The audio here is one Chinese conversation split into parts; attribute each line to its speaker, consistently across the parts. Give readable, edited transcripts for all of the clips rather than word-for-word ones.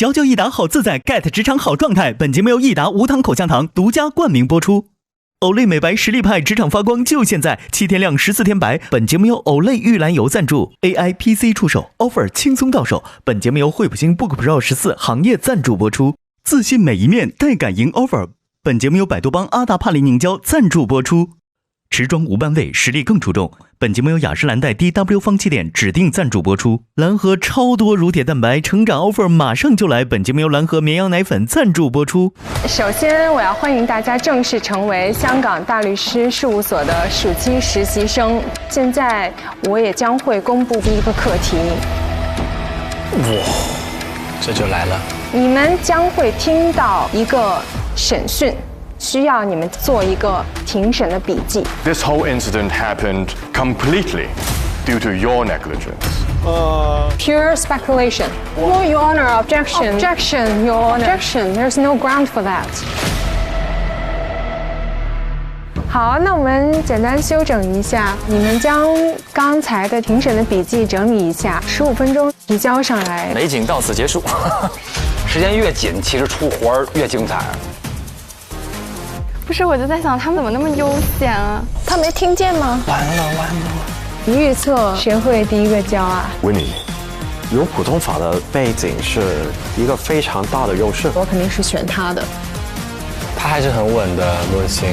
Speaker 1: 嚼嚼益达好自在 ，get 职场好状态。本节目由益达无糖口香糖独家冠名播出。Olay 美白实力派，职场发光就现在，7天亮14天白。本节目由 Olay 玉兰油赞助 ，AI PC 出手 ，offer 轻松到手。本节目由惠普星 Book Pro 14行业赞助播出。自信每一面，带感赢 offer。本节目由百度邦阿达帕林凝胶赞助播出。持妆无斑味，实力更出众。本节目由雅诗兰黛 DW 芳气点指定赞助播出。蓝河超多乳铁蛋白成长 offer 马上就来。本节目由蓝河绵羊奶粉赞助播出。
Speaker 2: 首先，我要欢迎大家正式成为香港大律师事务所的暑期实习生。现在，我也将会公布第一个课题。
Speaker 3: 哇，这就来了。
Speaker 2: 你们将会听到一个审讯。需要你们做一个庭审的笔记。
Speaker 4: This whole incident happened completely due to your negligence.
Speaker 2: Pure speculation. Well, Your Honor, objection. Objection, Your Honor. Objection. There's no ground for that. 好，那我们简单修整一下，你们将刚才的庭审的笔记整理一下，15分钟提交上来。
Speaker 3: 美景到此结束。时间越紧，其实出活儿越精彩。
Speaker 5: 不是，我就在想他们怎么那么悠闲啊？
Speaker 2: 他没听见吗？
Speaker 3: 完了！
Speaker 2: 你预测谁会第一个交啊
Speaker 4: Winnie，
Speaker 6: 有普通法的背景是一个非常大的优势。
Speaker 2: 我肯定是选他的。
Speaker 3: 他还是很稳的，洛星。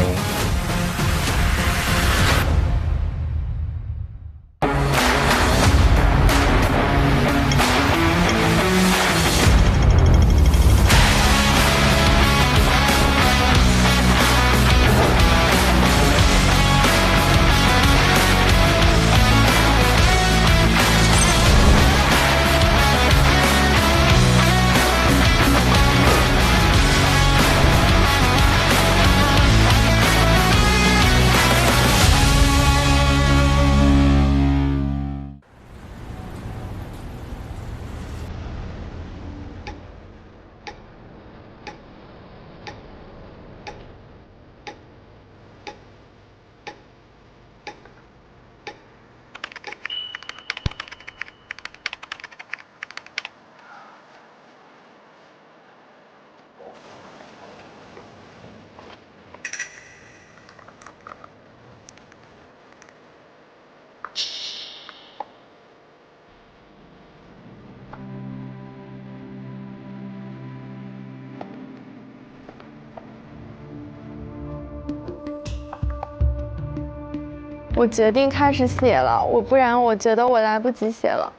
Speaker 5: 我决定开始写了，不然我觉得我来不及写了。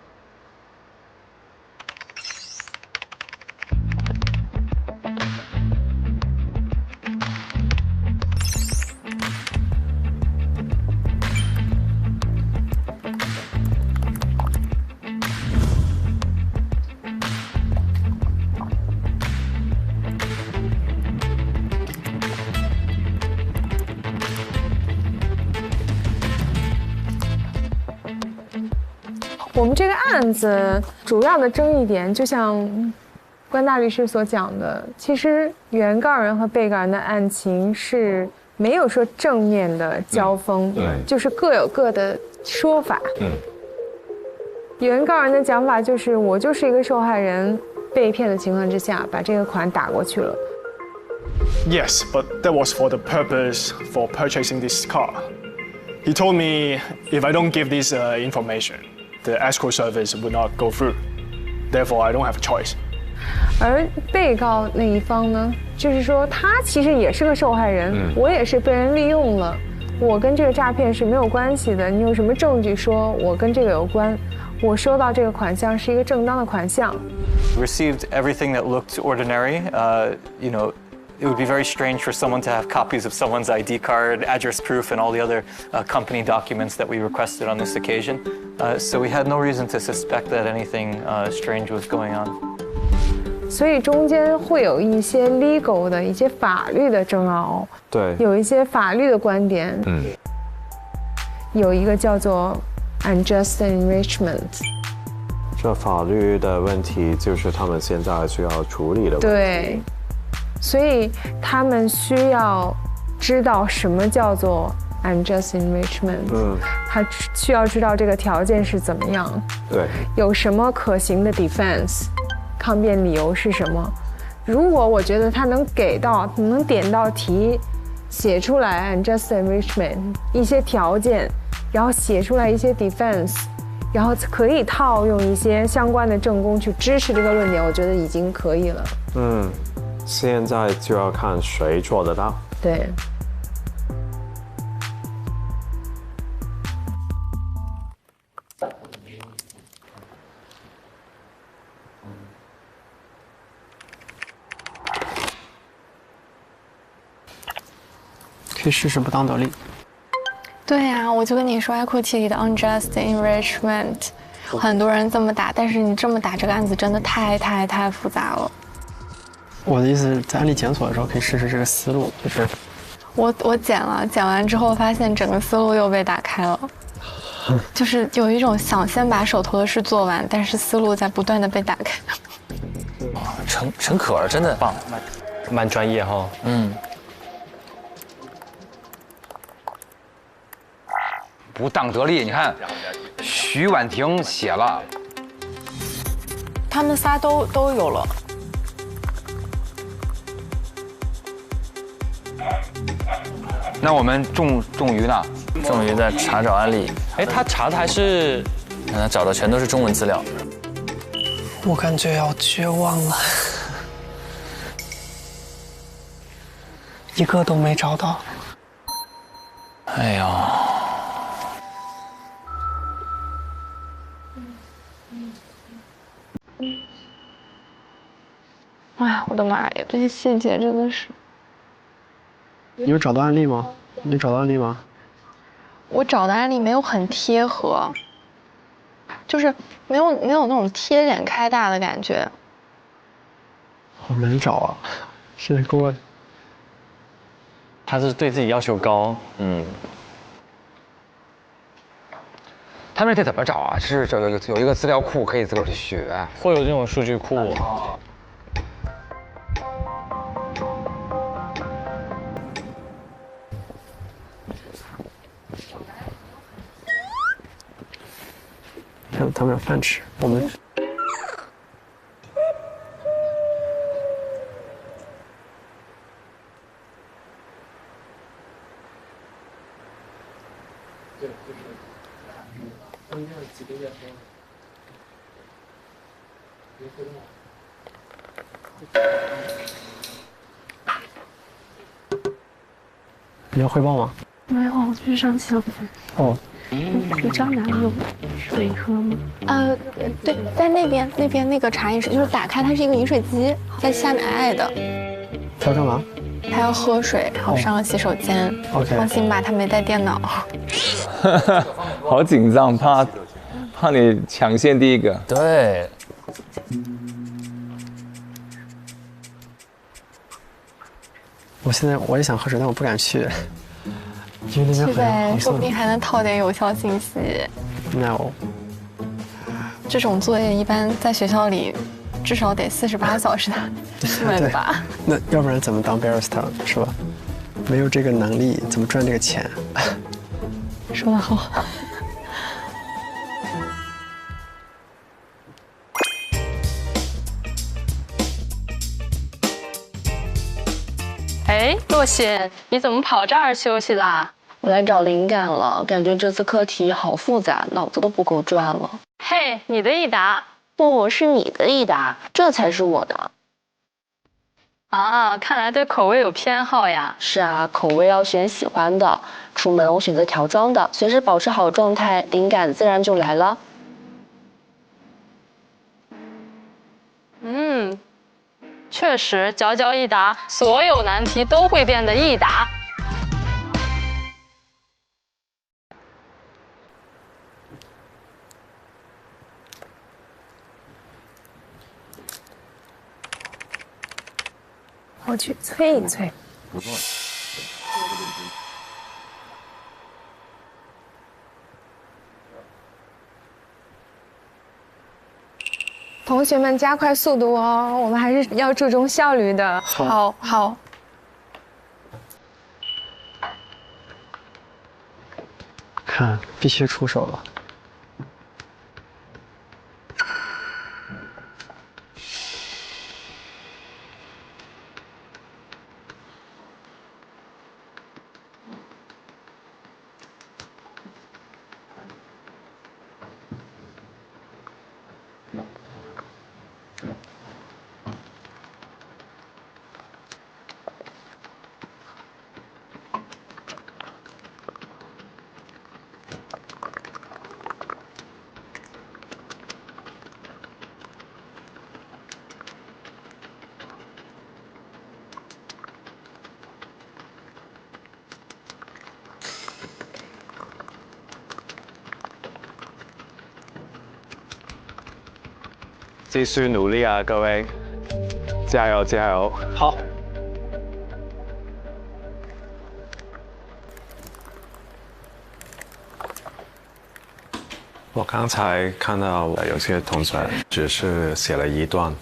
Speaker 2: 我们这个案子主要的争议点，就像关大律师所讲的，其实原告人和被告人的案情是没有说正面的交锋，就是各有各的说法。原告人的讲法就是，我就是一个受害人，被骗的情况之下，把这个款打过去了。
Speaker 7: Yes, but that was for the purpose for purchasing this car. He told me if I don't give this information.The escrow service would not go through. Therefore, I don't have a choice.
Speaker 2: 而被告那一方呢，就是说他其实也是个受害人，我也是被人利用了，我跟这个诈骗是没有关系的。你有什么证据说我跟这个有关？我收到这个款项是一个正当的款项。
Speaker 8: Received everything that looked ordinary. It would be very strange for someone to have copies of someone's ID card, address proof, and all the other company documents that we requested on this occasion. So we had no reason to suspect that anything strange was going on.
Speaker 2: 所以中间会有一些 legal 的一些法律的争拗，
Speaker 6: 对，
Speaker 2: 有一些法律的观点，有一个叫做 unjust enrichment。
Speaker 6: 这法律的问题就是他们现在需要处理的问题。
Speaker 2: 对。所以他们需要知道什么叫做 unjust enrichment，他需要知道这个条件是怎么样，
Speaker 6: 对，
Speaker 2: 有什么可行的 defense，抗辩理由是什么。如果我觉得他能点到题，写出来 unjust enrichment 一些条件，然后写出来一些 defense， 然后可以套用一些相关的证供去支持这个论点，我觉得已经可以了。
Speaker 6: 现在就要看谁做得到。
Speaker 2: 对。
Speaker 9: 可以试试不当得利。
Speaker 5: 对呀，我就跟你说 equity 里的 unjust enrichment， 很多人这么打，但是你这么打这个案子真的太复杂了。
Speaker 9: 我的意思是在案例检索的时候可以试试这个思路，就是
Speaker 5: 我剪了，剪完之后发现整个思路又被打开了，就是有一种想先把手头的事做完，但是思路在不断的被打开。
Speaker 3: 陈可儿真的棒，
Speaker 10: 蛮专业哈。
Speaker 3: 不当得利，你看，徐婉婷写了，
Speaker 5: 他们仨都有了。
Speaker 3: 那我们仲瑜呢？
Speaker 10: 仲瑜在查找案例，哎，他查的还是，他找的全都是中文资料。
Speaker 9: 我感觉要绝望了，一个都没找到。
Speaker 10: 哎呦。
Speaker 5: 哎呀，我的妈呀，这些细节真的是。
Speaker 9: 你有找到案例吗？
Speaker 5: 我找的案例没有很贴合，就是没有那种贴脸开大的感觉。
Speaker 9: 好难找啊！现在给我，
Speaker 10: 他是对自己要求高，
Speaker 3: 他们得怎么找啊？是有一个资料库可以自个儿去学，
Speaker 10: 会有这种数据库。
Speaker 9: 看他们有饭吃，我们。你要汇报吗？
Speaker 5: 没有，我去上厕所。
Speaker 9: 哦。
Speaker 5: 你知道哪里有水喝吗？对，在那边那个茶饮室，就是打开它是一个饮水机，在下面矮矮的。
Speaker 9: 他要干嘛？
Speaker 5: 他要喝水，然后上个洗手间。
Speaker 9: OK。
Speaker 5: 放心吧，他没带电脑。
Speaker 11: 好紧张，怕你抢先第一个。
Speaker 10: 对。
Speaker 9: 我也想喝水，但我不敢去。因为那边
Speaker 5: 是呗，说不定还能套点有效信息。
Speaker 9: No，
Speaker 5: 这种作业一般在学校里至少得48小时的门吧？
Speaker 9: 那要不然怎么当 barista 是吧？没有这个能力，怎么赚这个钱？
Speaker 5: 说得好。
Speaker 12: 哎，若曦，你怎么跑这儿休息啦？
Speaker 13: 我来找灵感了，感觉这次课题好复杂，脑子都不够转了。
Speaker 12: 嘿，你的一答。
Speaker 13: 不，是你的一答，这才是我的。
Speaker 12: 啊，看来对口味有偏好呀。
Speaker 13: 是啊，口味要选喜欢的。出门我选择调装的，随时保持好状态，灵感自然就来了。
Speaker 12: 确实，佼佼一答，所有难题都会变得易答。
Speaker 2: 我去催一催。同学们加快速度哦，我们还是要注重效率的。
Speaker 5: 好。
Speaker 9: 看，必须出手了。
Speaker 6: 继续努力啊，各位，加油加油！
Speaker 9: 好。
Speaker 6: 我刚才看到有些同学只是写了一段，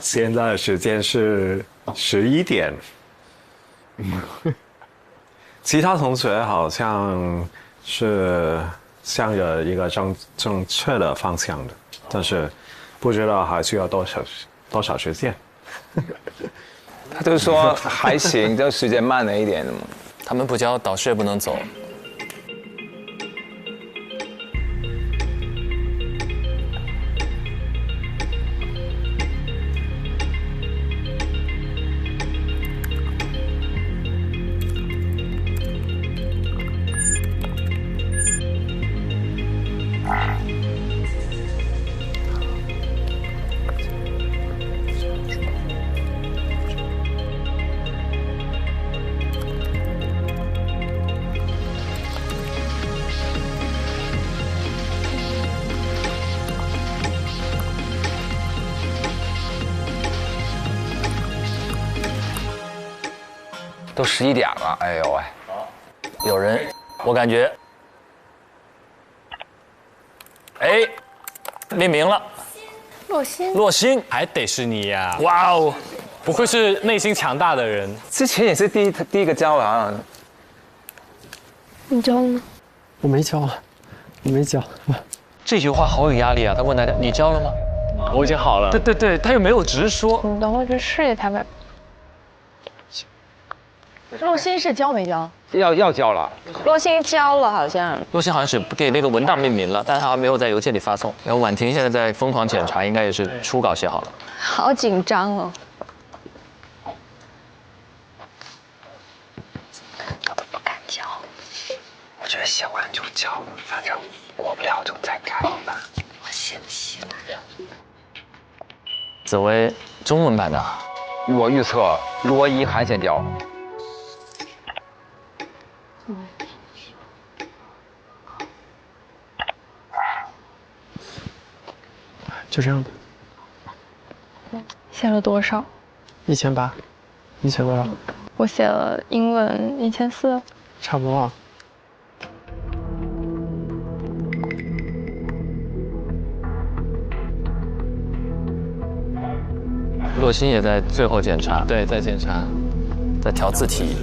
Speaker 6: 现在的时间是11点，其他同学好像是向着一个正确的方向的，但是不知道还需要多少时间。
Speaker 11: 他就说还行，就时间慢了一点的嘛。
Speaker 10: 他们不教，导师也不能走。
Speaker 3: 都11点了，哎呦喂！
Speaker 10: 有人，我感觉，哎，命名了，
Speaker 5: 洛心，
Speaker 10: 洛心，
Speaker 14: 还得是你呀！
Speaker 10: 哇哦，
Speaker 14: 不愧是内心强大的人。
Speaker 11: 之前也是第一个教啊。
Speaker 5: 你教了吗？
Speaker 9: 我没教啊，我没教。
Speaker 14: 这句话好有压力啊！他问大家：“你教了吗？”
Speaker 9: 我已经好了。
Speaker 14: 对，他又没有直说。
Speaker 5: 你等会儿去试一下呗。
Speaker 15: 洛心是教没教？
Speaker 3: 要交了。
Speaker 15: 洛心教了，好像。
Speaker 10: 洛心好像是给那个文档命名了，但是好像没有在邮件里发送。然后婉婷现在在疯狂检查，应该也是初稿写好了。
Speaker 5: 好紧张哦。
Speaker 3: 我都不敢交。我觉得写完就交，反正过不了就再改吧。我信不信？
Speaker 10: 紫薇，中文版的。
Speaker 3: 我预测罗一涵先交。
Speaker 9: 就这样的。
Speaker 5: 写了多少
Speaker 9: ？1800，你写多少？
Speaker 5: 我写了英文1400，
Speaker 9: 差不多啊。
Speaker 10: 洛心也在最后检查，
Speaker 14: 对，在检查，
Speaker 10: 在调字体。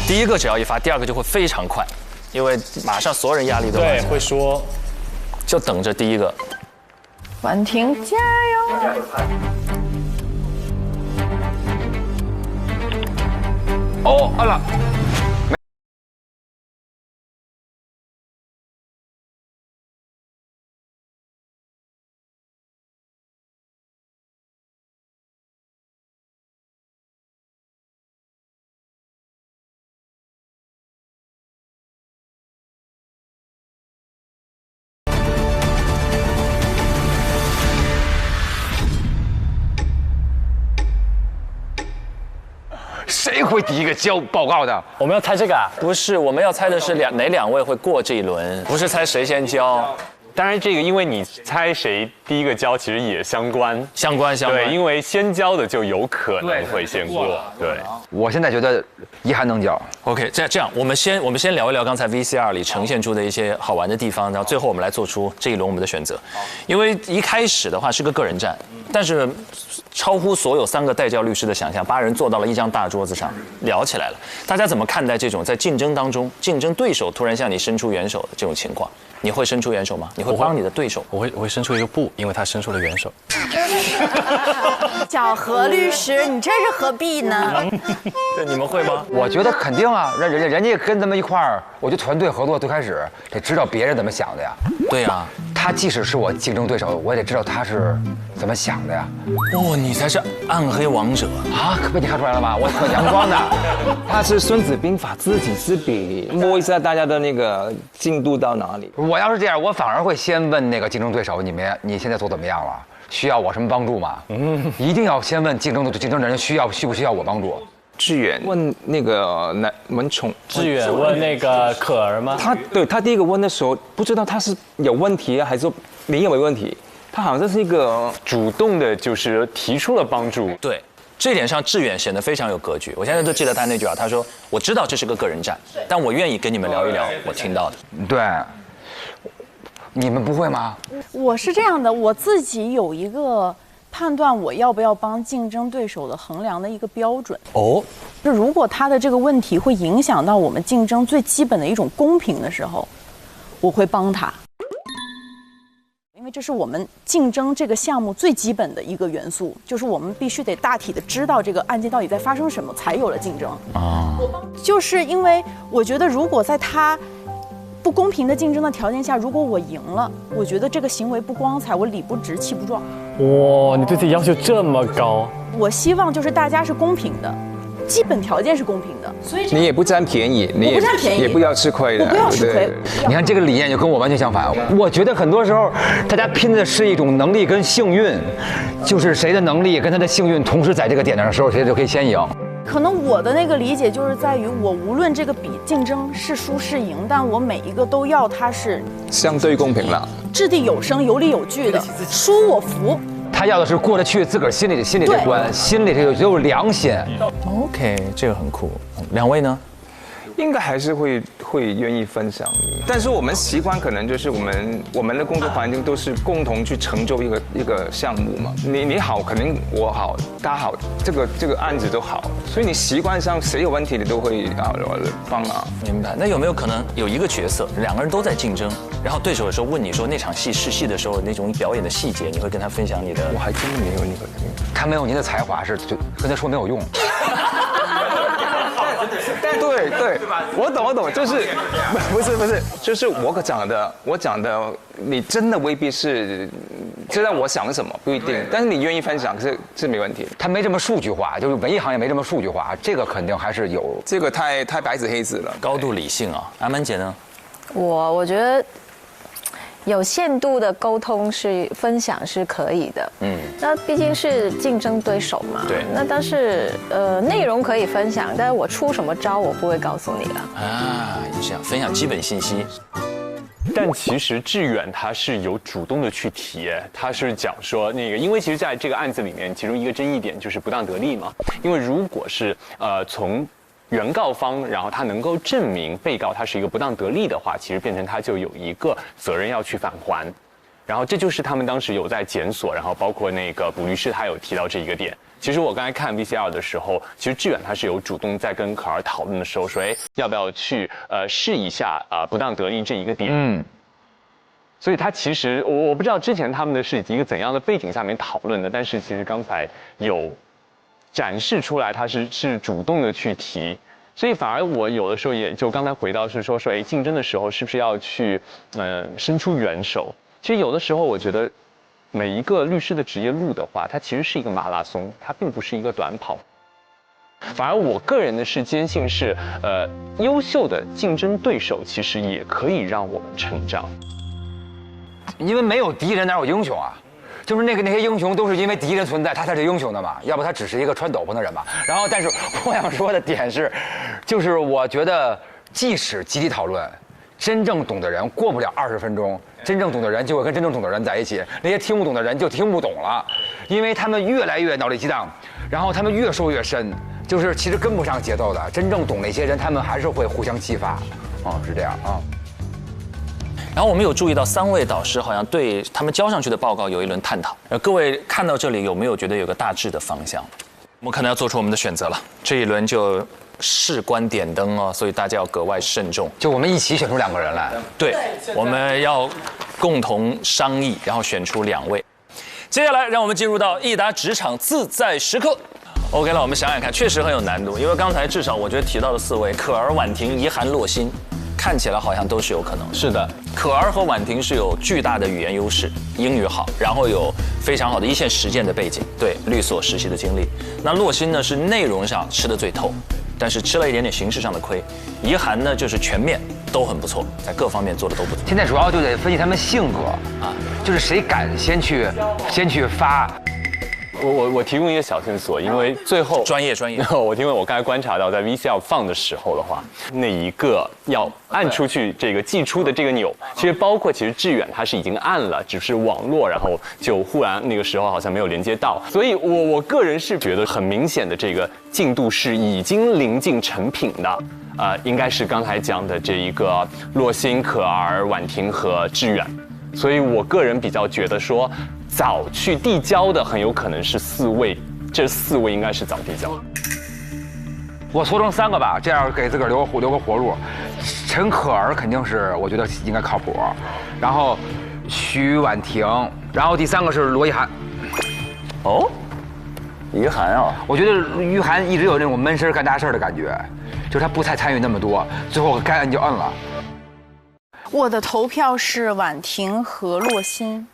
Speaker 10: 第一个只要一发，第二个就会非常快，因为马上所有人压力都
Speaker 14: 对会说，
Speaker 10: 就等着第一个。
Speaker 5: 婉婷加油！
Speaker 3: 哦，按了。谁会第一个交报告的？
Speaker 14: 我们要猜这个啊？
Speaker 10: 不是，我们要猜的是哪两位会过这一轮，不是猜谁先交。
Speaker 16: 当然，这个因为你猜谁第一个交，其实也相关。
Speaker 10: 相关。
Speaker 16: 对，因为先交的就有可能会先过。对，
Speaker 3: 我现在觉得一涵能交。
Speaker 10: OK， 这样，我们先聊一聊刚才 VCR 里呈现出的一些好玩的地方，然后最后我们来做出这一轮我们的选择。因为一开始的话是个个人战，但是超乎所有3个代教律师的想象，8人坐到了一张大桌子上聊起来了。大家怎么看待这种在竞争当中，竞争对手突然向你伸出援手的这种情况？你会伸出援手吗？你会帮你的对手？
Speaker 14: 我会伸出一个不，因为他伸出了援手。
Speaker 15: 小何律师，你这是何必呢？
Speaker 10: 对，你们会吗？
Speaker 3: 我觉得肯定啊，人家跟咱们一块儿，我觉得团队合作最开始得知道别人怎么想的呀。
Speaker 10: 对呀，
Speaker 3: 他即使是我竞争对手，我也得知道他是怎么想的呀。
Speaker 10: 哦，你才是暗黑王者
Speaker 3: 啊！可被你看出来了吗？我很阳光的。
Speaker 11: 他是《孙子兵法》知己知彼，摸一下大家的那个进度到哪里。
Speaker 3: 我要是这样，我反而会先问那个竞争对手，你现在做怎么样了？需要我什么帮助吗？一定要先问竞争的人需不需要我帮助。
Speaker 11: 志远问那个文宠，
Speaker 14: 志远问那个可儿吗？
Speaker 11: 他第一个问的时候，不知道他是有问题还是说没有问题，他好像是一个
Speaker 16: 主动的，就是提出了帮助。
Speaker 10: 对，这一点上志远显得非常有格局。我现在都记得他那句话，他说：“我知道这是个个人战，但我愿意跟你们聊一聊我听到的。”
Speaker 3: 对，你们不会吗？
Speaker 15: 我是这样的，我自己有一个判断我要不要帮竞争对手的衡量的一个标准。
Speaker 10: 哦，
Speaker 15: 就如果他的这个问题会影响到我们竞争最基本的一种公平的时候，我会帮他。因为这是我们竞争这个项目最基本的一个元素，就是我们必须得大体的知道这个案件到底在发生什么，才有了竞争。就是因为我觉得如果在他不公平的竞争的条件下，如果我赢了，我觉得这个行为不光彩，我理不直气不壮。
Speaker 14: 哇，你对自己要求这么高！
Speaker 15: 我希望就是大家是公平的，基本条件是公平的，所以
Speaker 11: 你也不占便宜，你也不占便宜，也不要吃亏的，
Speaker 15: 我不要吃亏。
Speaker 3: 你看这个理念就跟我完全相反。我觉得很多时候大家拼的是一种能力跟幸运，就是谁的能力跟他的幸运同时在这个点上的时候，谁就可以先赢。
Speaker 15: 可能我的那个理解就是在于，我无论这个比竞争是输是赢，但我每一个都要它是
Speaker 11: 相对公平了，
Speaker 15: 掷地有声、有理有据的，输我服。
Speaker 3: 他要的是过得去自个儿心里这关，心里这有良心。
Speaker 10: OK， 这个很酷。两位呢？
Speaker 11: 应该还是会愿意分享，但是我们习惯可能就是我们的工作环境都是共同去成就一个项目嘛。你好，肯定我好，大家好，这个案子都好，所以你习惯上谁有问题你都会帮忙。
Speaker 10: 明白。那有没有可能有一个角色，两个人都在竞争，然后对手有时候问你说那场戏试戏的时候那种表演的细节，你会跟他分享你的？
Speaker 11: 我还真没有那个，
Speaker 3: 他没有您的才华就跟他说没有用。
Speaker 11: 对，我懂，就是不是，就是我讲的，你真的未必是知道我想什么，不一定，但是你愿意分享是没问题。
Speaker 3: 他没这么数据化，就是文艺行业没这么数据化，这个肯定还是有。
Speaker 11: 这个太白纸黑字了，
Speaker 10: 高度理性啊。阿曼姐呢？
Speaker 17: 我觉得有限度的沟通是分享是可以的，那毕竟是竞争对手嘛，
Speaker 10: 对，
Speaker 17: 那但是内容可以分享，但是我出什么招我不会告诉你了
Speaker 10: 啊，这样分享基本信息。
Speaker 16: 但其实志远他是有主动的去提，他是讲说因为其实在这个案子里面，其中一个争议点就是不当得利嘛，因为如果是从原告方，然后他能够证明被告他是一个不当得利的话，其实变成他就有一个责任要去返还，然后这就是他们当时有在检索，然后包括那个卜律师他有提到这一个点。其实我刚才看 VCR 的时候，其实志远他是有主动在跟可儿讨论的时候说，要不要去试一下不当得利这一个点。所以他其实我不知道之前他们的是一个怎样的背景下面讨论的，但是其实刚才有展示出来，他是主动的去提，所以反而我有的时候也就刚才回到是说，竞争的时候是不是要去伸出援手？其实有的时候我觉得每一个律师的职业路的话，它其实是一个马拉松，它并不是一个短跑。反而我个人的是坚信是，优秀的竞争对手其实也可以让我们成长，
Speaker 3: 因为没有敌人哪有英雄啊？就是那些英雄都是因为敌人存在，他才是英雄的嘛，要不他只是一个穿斗篷的人嘛。然后，但是我想说的点是，就是我觉得即使集体讨论，真正懂的人过不了20分钟，真正懂的人就会跟真正懂的人在一起，那些听不懂的人就听不懂了，因为他们越来越脑力激荡，然后他们越说越深，就是其实跟不上节奏的。真正懂那些人，他们还是会互相激发，是这样啊。
Speaker 10: 然后我们有注意到3位导师好像对他们交上去的报告有一轮探讨。各位看到这里有没有觉得有个大致的方向？我们可能要做出我们的选择了。这一轮就事关点灯哦，所以大家要格外慎重。
Speaker 3: 就我们一起选出2个人来。
Speaker 10: 对，我们要共同商议，然后选出2位。接下来让我们进入到益达职场自在时刻。OK 了，我们想想看，确实很有难度，因为刚才至少我觉得提到的4位，可儿、婉婷、怡涵、洛欣。看起来好像都是有可能。
Speaker 16: 是的，
Speaker 10: 可儿和婉婷是有巨大的语言优势，英语好，然后有非常好的一线实践的背景，对律所实习的经历。那洛欣呢是内容上吃得最透，但是吃了一点点形式上的亏。怡涵呢就是全面都很不错，在各方面做的都不错。
Speaker 3: 现在主要就得分析他们性格啊，就是谁敢先去发。
Speaker 16: 我提供一个小线索，因为最后
Speaker 10: 专业，
Speaker 16: 因为我刚才观察到，在 VCR 放的时候的话，那一个要按出去这个寄出的这个钮，其实志远他是已经按了，只是网络然后就忽然那个时候好像没有连接到，所以我个人是觉得很明显的这个进度是已经临近成品的，应该是刚才讲的这一个洛欣、可儿、婉婷和志远，所以我个人比较觉得说。早去递交的很有可能是4位，这4位应该是早递交。
Speaker 3: 我搓成3个吧，这样给自个儿留个活路。陈可儿肯定是我觉得应该靠谱，然后徐婉婷，然后第3个是罗一涵。
Speaker 10: 哦，于涵啊，
Speaker 3: 我觉得于涵一直有那种闷声干大事的感觉，就是他不太参与那么多，最后该摁就摁了。
Speaker 15: 我的投票是婉婷和洛欣。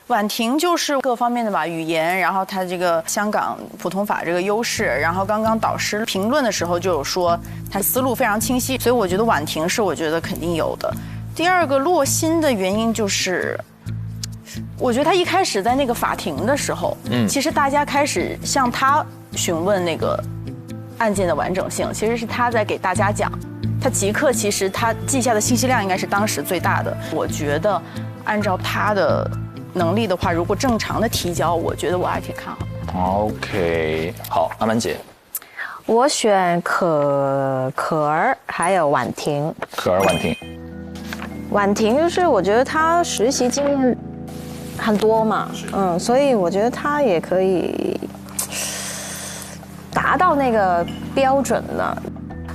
Speaker 15: 婉婷就是各方面的吧，语言，然后她这个香港普通法这个优势，然后刚刚导师评论的时候就有说她思路非常清晰，所以我觉得婉婷是我觉得肯定有的。第二个洛欣的原因就是，我觉得她一开始在那个法庭的时候，其实大家开始向她询问那个案件的完整性，其实是她在给大家讲，她即刻其实她记下的信息量应该是当时最大的。我觉得按照她的能力的话，如果正常的提交，我觉得我还挺看好。
Speaker 10: OK， 好，阿曼姐，
Speaker 17: 我选可儿还有婉婷。
Speaker 10: 可儿、婉婷，
Speaker 17: 婉婷就是我觉得她实习经验很多嘛，所以我觉得她也可以达到那个标准的。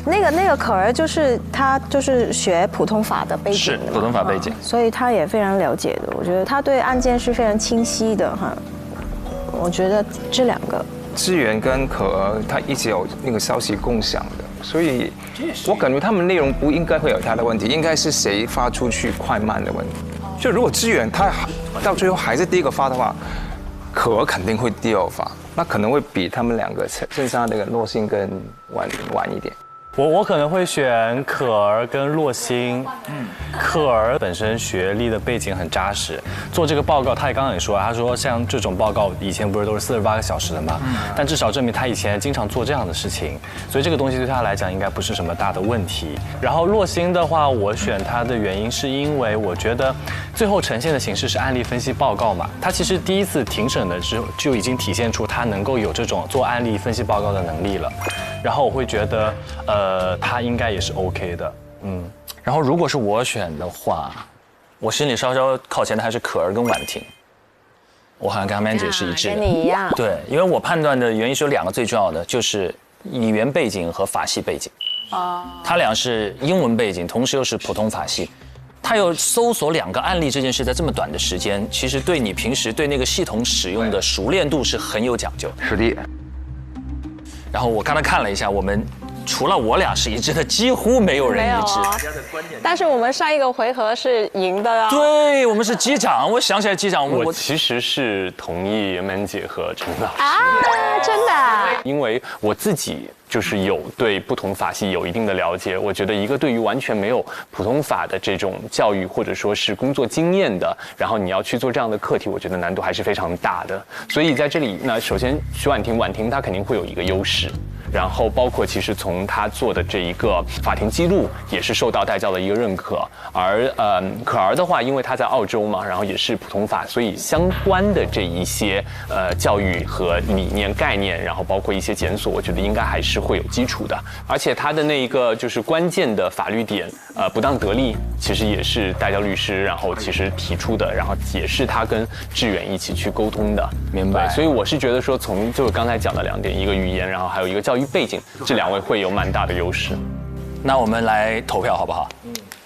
Speaker 17: 那个可儿就是他就是学普通法的背景的，
Speaker 10: 是普通法背景，
Speaker 17: 所以他也非常了解的。我觉得他对案件是非常清晰的哈。我觉得这2个，
Speaker 11: 志远跟可儿他一直有那个消息共享的，所以我感觉他们内容不应该会有他的问题，应该是谁发出去快慢的问题。就如果志远他到最后还是第一个发的话，可儿肯定会第2发，那可能会比他们2个剩下那个洛欣跟晚一点。
Speaker 14: 我可能会选可儿跟洛欣。可儿本身学历的背景很扎实，做这个报告，他也刚刚也说，他说像这种报告以前不是都是48个小时的吗？但至少证明他以前经常做这样的事情，所以这个东西对他来讲应该不是什么大的问题。然后洛欣的话，我选他的原因是因为我觉得最后呈现的形式是案例分析报告嘛，他其实第一次庭审的时候就已经体现出他能够有这种做案例分析报告的能力了。然后我会觉得，他应该也是 OK 的，
Speaker 10: 然后如果是我选的话，我心里稍稍靠前的还是可儿跟婉婷，我好像跟阿曼姐是一致的，
Speaker 17: 跟你一样。
Speaker 10: 对，因为我判断的原因是有2个最重要的，就是语言背景和法系背景。他俩是英文背景，同时又是普通法系。他有搜索2个案例这件事，在这么短的时间，其实对你平时对那个系统使用的熟练度是很有讲究。
Speaker 3: 是的。
Speaker 10: 然后我刚才看了一下，我们除了我俩是一致的，几乎没有人一致。
Speaker 17: 但是我们上一个回合是赢的啊。
Speaker 10: 对，我们是击掌。我想起来击掌，
Speaker 16: 我其实是同意曼姐和陈老师
Speaker 17: 啊，真的。
Speaker 16: 因为我自己就是有对不同法系有一定的了解，我觉得一个对于完全没有普通法的这种教育或者说是工作经验的，然后你要去做这样的课题，我觉得难度还是非常大的。所以在这里，那首先徐婉婷她肯定会有一个优势。然后包括其实从他做的这一个法庭记录也是受到带教的一个认可，而可儿的话，因为他在澳洲嘛，然后也是普通法，所以相关的这一些教育和理念概念，然后包括一些检索，我觉得应该还是会有基础的。而且他的那一个就是关键的法律点，不当得利，其实也是带教律师然后其实提出的，然后也是他跟志远一起去沟通的。
Speaker 10: 明白。
Speaker 16: 所以我是觉得说，从就是刚才讲的2点，一个语言，然后还有一个教育背景，这2位会有蛮大的优势。
Speaker 10: 那我们来投票好不好？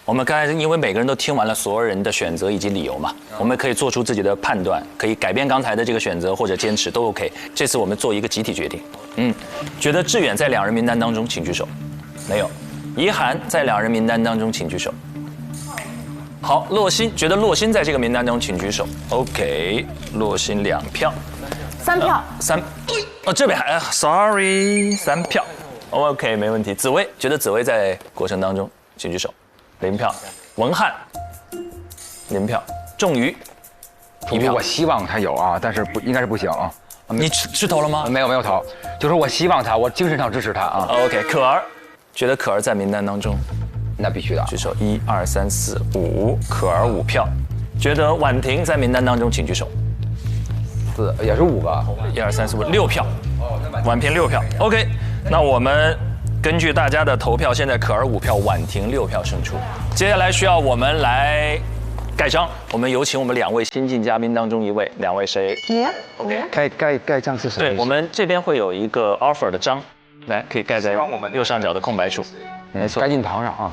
Speaker 10: 我们刚才因为每个人都听完了所有人的选择以及理由嘛，我们可以做出自己的判断，可以改变刚才的这个选择或者坚持都 OK。这次我们做一个集体决定。觉得志远在2人名单当中，请举手。没有。怡涵在2人名单当中，请举手。好，洛欣觉得洛欣在这个名单中，请举手。OK， 洛欣2票
Speaker 15: ，3票
Speaker 10: ，3，哦这边还，sorry， 3票 ，OK 没问题。紫薇觉得紫薇在过程当中，请举手，0票。文翰0票，仲瑜1票。
Speaker 3: 我希望他有啊，但是应该是不行啊。
Speaker 10: 你是投了吗？
Speaker 3: 没有投，就是我希望他，我精神上支持他啊。
Speaker 10: OK， 可儿觉得可儿在名单当中，
Speaker 3: 那必须的。
Speaker 10: 举手，1、2、3、4、5，可儿5票。觉得婉婷在名单当中，请举手。
Speaker 3: 4也是5个。
Speaker 10: 1、2、3、4、5，6票。婉婷6票。OK， 那我们根据大家的投票，现在可儿5票，婉婷6票胜出。接下来需要我们来盖章，我们有请我们2位新晋嘉宾当中一位，2位谁？
Speaker 3: 盖章是谁？
Speaker 10: 对，我们这边会有一个 offer 的章，来可以盖在右上角的空白处。
Speaker 3: 没错，盖进堂上啊。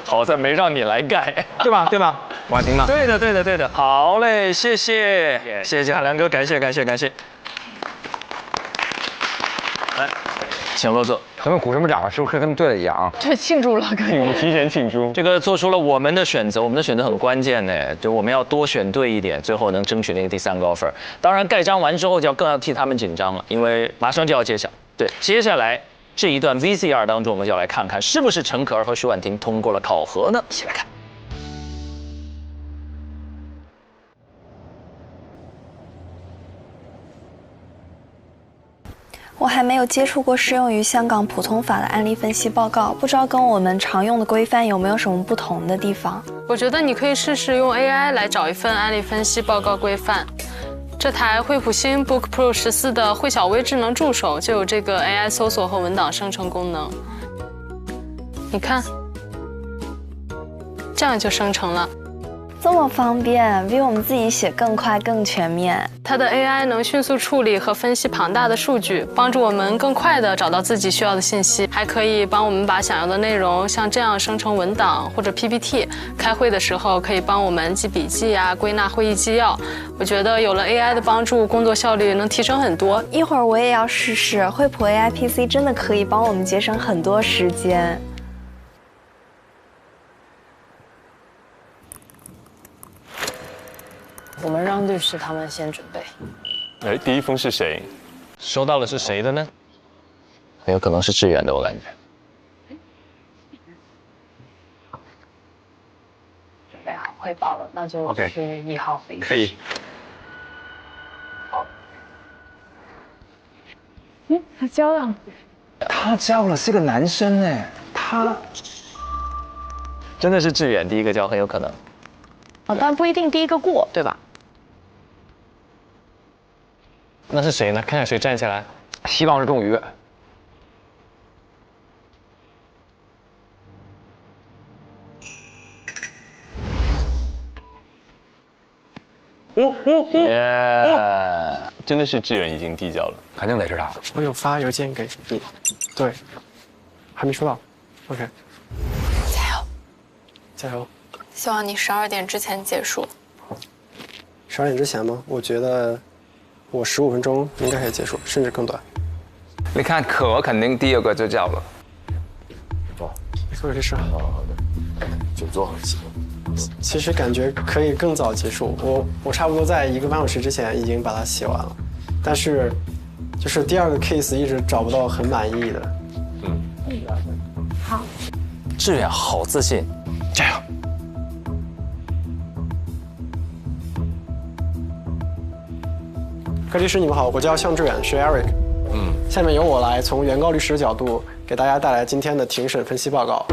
Speaker 10: 好在没让你来盖，
Speaker 3: 对吧？婉婷呢？
Speaker 10: 对的。好嘞，谢谢海良哥，感谢。来，请落座。
Speaker 3: 咱们鼓什么掌啊？是不是跟对了一样啊？
Speaker 12: 对，庆祝了，可以
Speaker 16: 提前庆祝。
Speaker 10: 这个做出了我们的选择，我们的选择很关键呢，就我们要多选对一点，最后能争取那个第3个 offer。当然，盖章完之后就更要替他们紧张了，因为马上就要揭晓。对，接下来这一段 VCR 当中，我们就要来看看是不是陈可儿和徐婉婷通过了考核呢？一起来看。
Speaker 18: 我还没有接触过适用于香港普通法的案例分析报告，不知道跟我们常用的规范有没有什么不同的地方？
Speaker 12: 我觉得你可以试试用 AI 来找一份案例分析报告规范。这台惠普星 Book Pro 14的惠小微智能助手就有这个 AI 搜索和文档生成功能。你看，这样就生成了。
Speaker 18: 这么方便，比我们自己写更快更全面。
Speaker 12: 它的 AI 能迅速处理和分析庞大的数据，帮助我们更快地找到自己需要的信息，还可以帮我们把想要的内容像这样生成文档或者 PPT。开会的时候可以帮我们记笔记啊，归纳会议纪要。我觉得有了 AI 的帮助，工作效率能提升很多。
Speaker 18: 一会儿我也要试试，惠普 AI PC 真的可以帮我们节省很多时间。
Speaker 19: 我们让律师他们先准备。
Speaker 16: 哎，第一封是谁？
Speaker 14: 收到的是谁的呢？
Speaker 10: 很有可能是志远的，我感觉。
Speaker 19: 准备好汇报了，那就去1号会议室。
Speaker 3: 可以。
Speaker 2: 他交了。
Speaker 3: 他交了，是个男生哎，他
Speaker 10: 真的是志远第一个交，很有可能。
Speaker 19: 但不一定第一个过，对吧？
Speaker 14: 那是谁呢？看看谁站起来。
Speaker 3: 希望是仲瑜。
Speaker 16: 真的是志远已经递交了，
Speaker 3: 肯定得是他。
Speaker 9: 我有发邮件给你，对，还没收到。OK， 加油！
Speaker 5: 希望你12点之前结束。
Speaker 9: 12点之前吗？我觉得我15分钟应该可以结束，甚至更短。
Speaker 11: 你看可肯定第2个就交了。
Speaker 9: 各位律师好。
Speaker 6: 久坐。
Speaker 9: 其实感觉可以更早结束，我差不多在1个半小时之前已经把它写完了，但是就是第2个 case 一直找不到很满意的。
Speaker 2: 好。
Speaker 10: 志远好自信，加油！
Speaker 9: 各位律师你们好，我叫向志远，是 Eric。下面由我来从原告律师的角度给大家带来今天的庭审分析报告。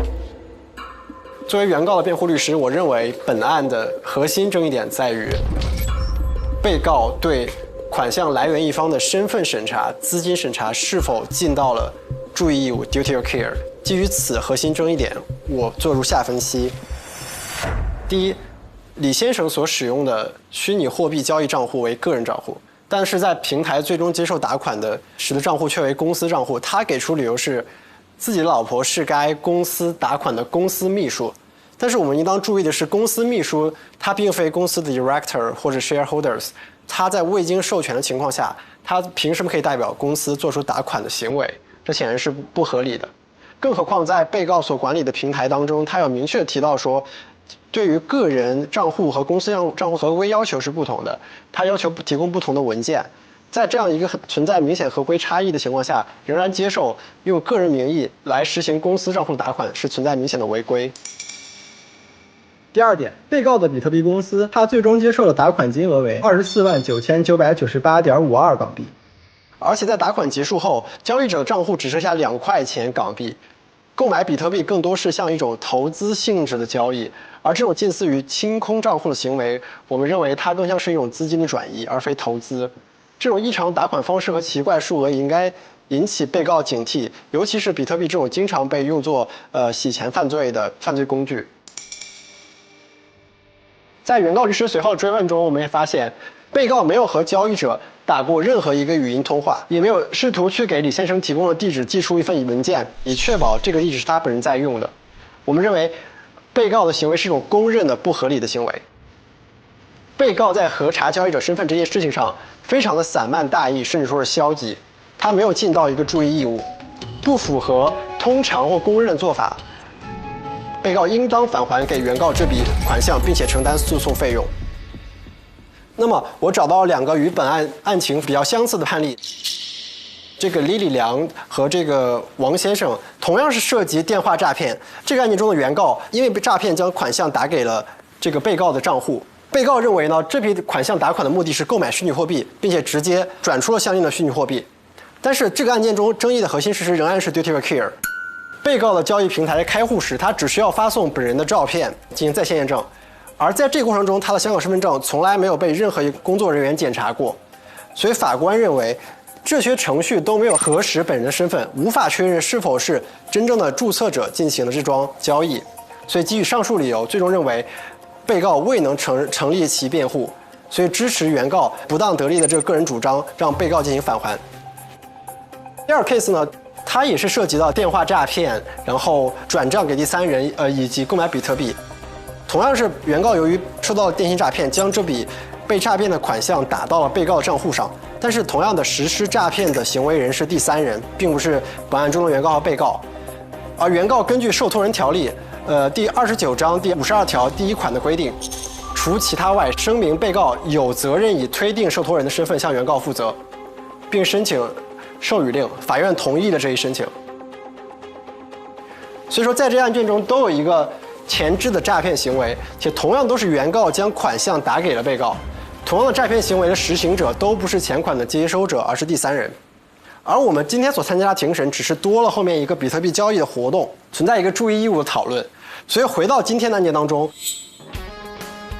Speaker 9: 作为原告的辩护律师，我认为本案的核心争议点在于，被告对款项来源一方的身份审查、资金审查是否尽到了注意义务 （duty of care）。基于此核心争议点，我做如下分析：第一，李先生所使用的虚拟货币交易账户为个人账户，但是在平台最终接受打款的时的账户却为公司账户。他给出理由是，自己的老婆是该公司打款的公司秘书。但是我们应当注意的是，公司秘书他并非公司的 director 或者 shareholders， 他在未经授权的情况下，他凭什么可以代表公司做出打款的行为？这显然是不合理的。更何况在被告所管理的平台当中，他有明确提到说，对于个人账户和公司账户合规要求是不同的，他要求提供不同的文件。在这样一个存在明显合规差异的情况下，仍然接受用个人名义来实行公司账户打款，是存在明显的违规。第二点，被告的比特币公司，他最终接受的打款金额为249998.52港币，而且在打款结束后，交易者账户只剩下2块钱港币。购买比特币更多是像一种投资性质的交易，而这种近似于清空账户的行为，我们认为它更像是一种资金的转移，而非投资。这种异常打款方式和奇怪数额应该引起被告警惕，尤其是比特币这种经常被用作洗钱犯罪的犯罪工具。在原告律师随后追问中，我们也发现，被告没有和交易者打过任何一个语音通话，也没有试图去给李先生提供的地址寄出一份文件，以确保这个地址是他本人在用的。我们认为，被告的行为是一种公认的不合理的行为。被告在核查交易者身份这件事情上非常的散漫大意，甚至说是消极，他没有尽到一个注意义务，不符合通常或公认的做法。被告应当返还给原告这笔款项，并且承担诉讼费用。那么，我找到了2个与本案情比较相似的判例。这个李良和这个王先生同样是涉及电话诈骗。这个案件中的原告因为被诈骗，将款项打给了这个被告的账户。被告认为呢，这笔款项打款的目的是购买虚拟货币，并且直接转出了相应的虚拟货币。但是这个案件中争议的核心事实仍然是 duty of care。被告的交易平台开户时，他只需要发送本人的照片进行在线验证，而在这个过程中，他的香港身份证从来没有被任何一个工作人员检查过。所以法官认为，这些程序都没有核实本人的身份，无法确认是否是真正的注册者进行了这桩交易。所以基于上述理由，最终认为被告未能成立其辩护，所以支持原告不当得利的这个个人主张，让被告进行返还。第二 case 呢，它也是涉及到电话诈骗，然后转账给第三人，以及购买比特币。同样是原告由于受到了电信诈骗，将这笔被诈骗的款项打到了被告的账户上，但是同样的实施诈骗的行为人是第三人，并不是本案中的原告和被告。而原告根据受托人条例，第29章第52条第1款的规定，除其他外，声明被告有责任以推定受托人的身份向原告负责，并申请授予令，法院同意了这一申请。所以说，在这案件中都有一个前置的诈骗行为，且同样都是原告将款项打给了被告。同样的诈骗行为的实行者都不是钱款的接收者，而是第三人。而我们今天所参加的庭审，只是多了后面一个比特币交易的活动，存在一个注意义务的讨论。所以回到今天的案件当中，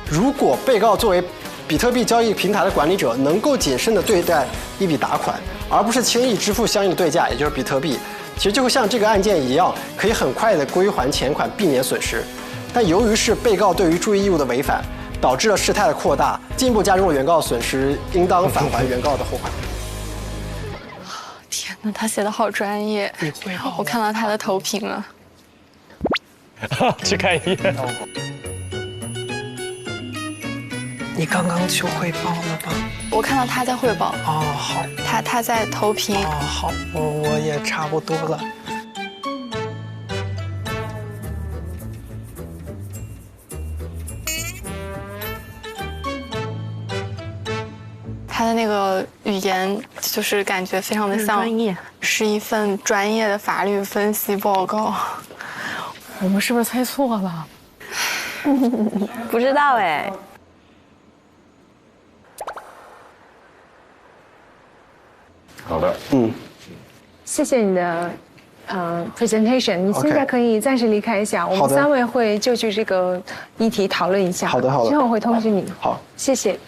Speaker 9: 如果被告作为比特币交易平台的管理者，能够谨慎地对待一笔打款，而不是轻易支付相应的对价，也就是比特币，其实就会像这个案件一样，可以很快地归还钱款，避免损失。但由于是被告对于注意义务的违反，导致了事态的扩大，进一步加重了原告的损失，应当返还原告的后款。
Speaker 5: 天哪，他写的好专业！我看到他的投屏了。
Speaker 14: 去看一眼。
Speaker 20: 你刚刚去汇报了吗？
Speaker 5: 我看到他在汇报。
Speaker 20: 哦，好。
Speaker 5: 他在投屏。
Speaker 20: 哦，好，我也差不多了。
Speaker 5: 他的那个语言就是感觉非常的像，是一份专业的法律分析报告。我们是不是猜错了？
Speaker 17: 不知道哎。
Speaker 4: 好的，
Speaker 2: 谢谢你的presentation。你现在可以暂时离开一下，我们3位会就据这个议题讨论一下。
Speaker 9: 好的，好的。
Speaker 2: 之后会通知你。
Speaker 9: 好，
Speaker 2: 谢谢。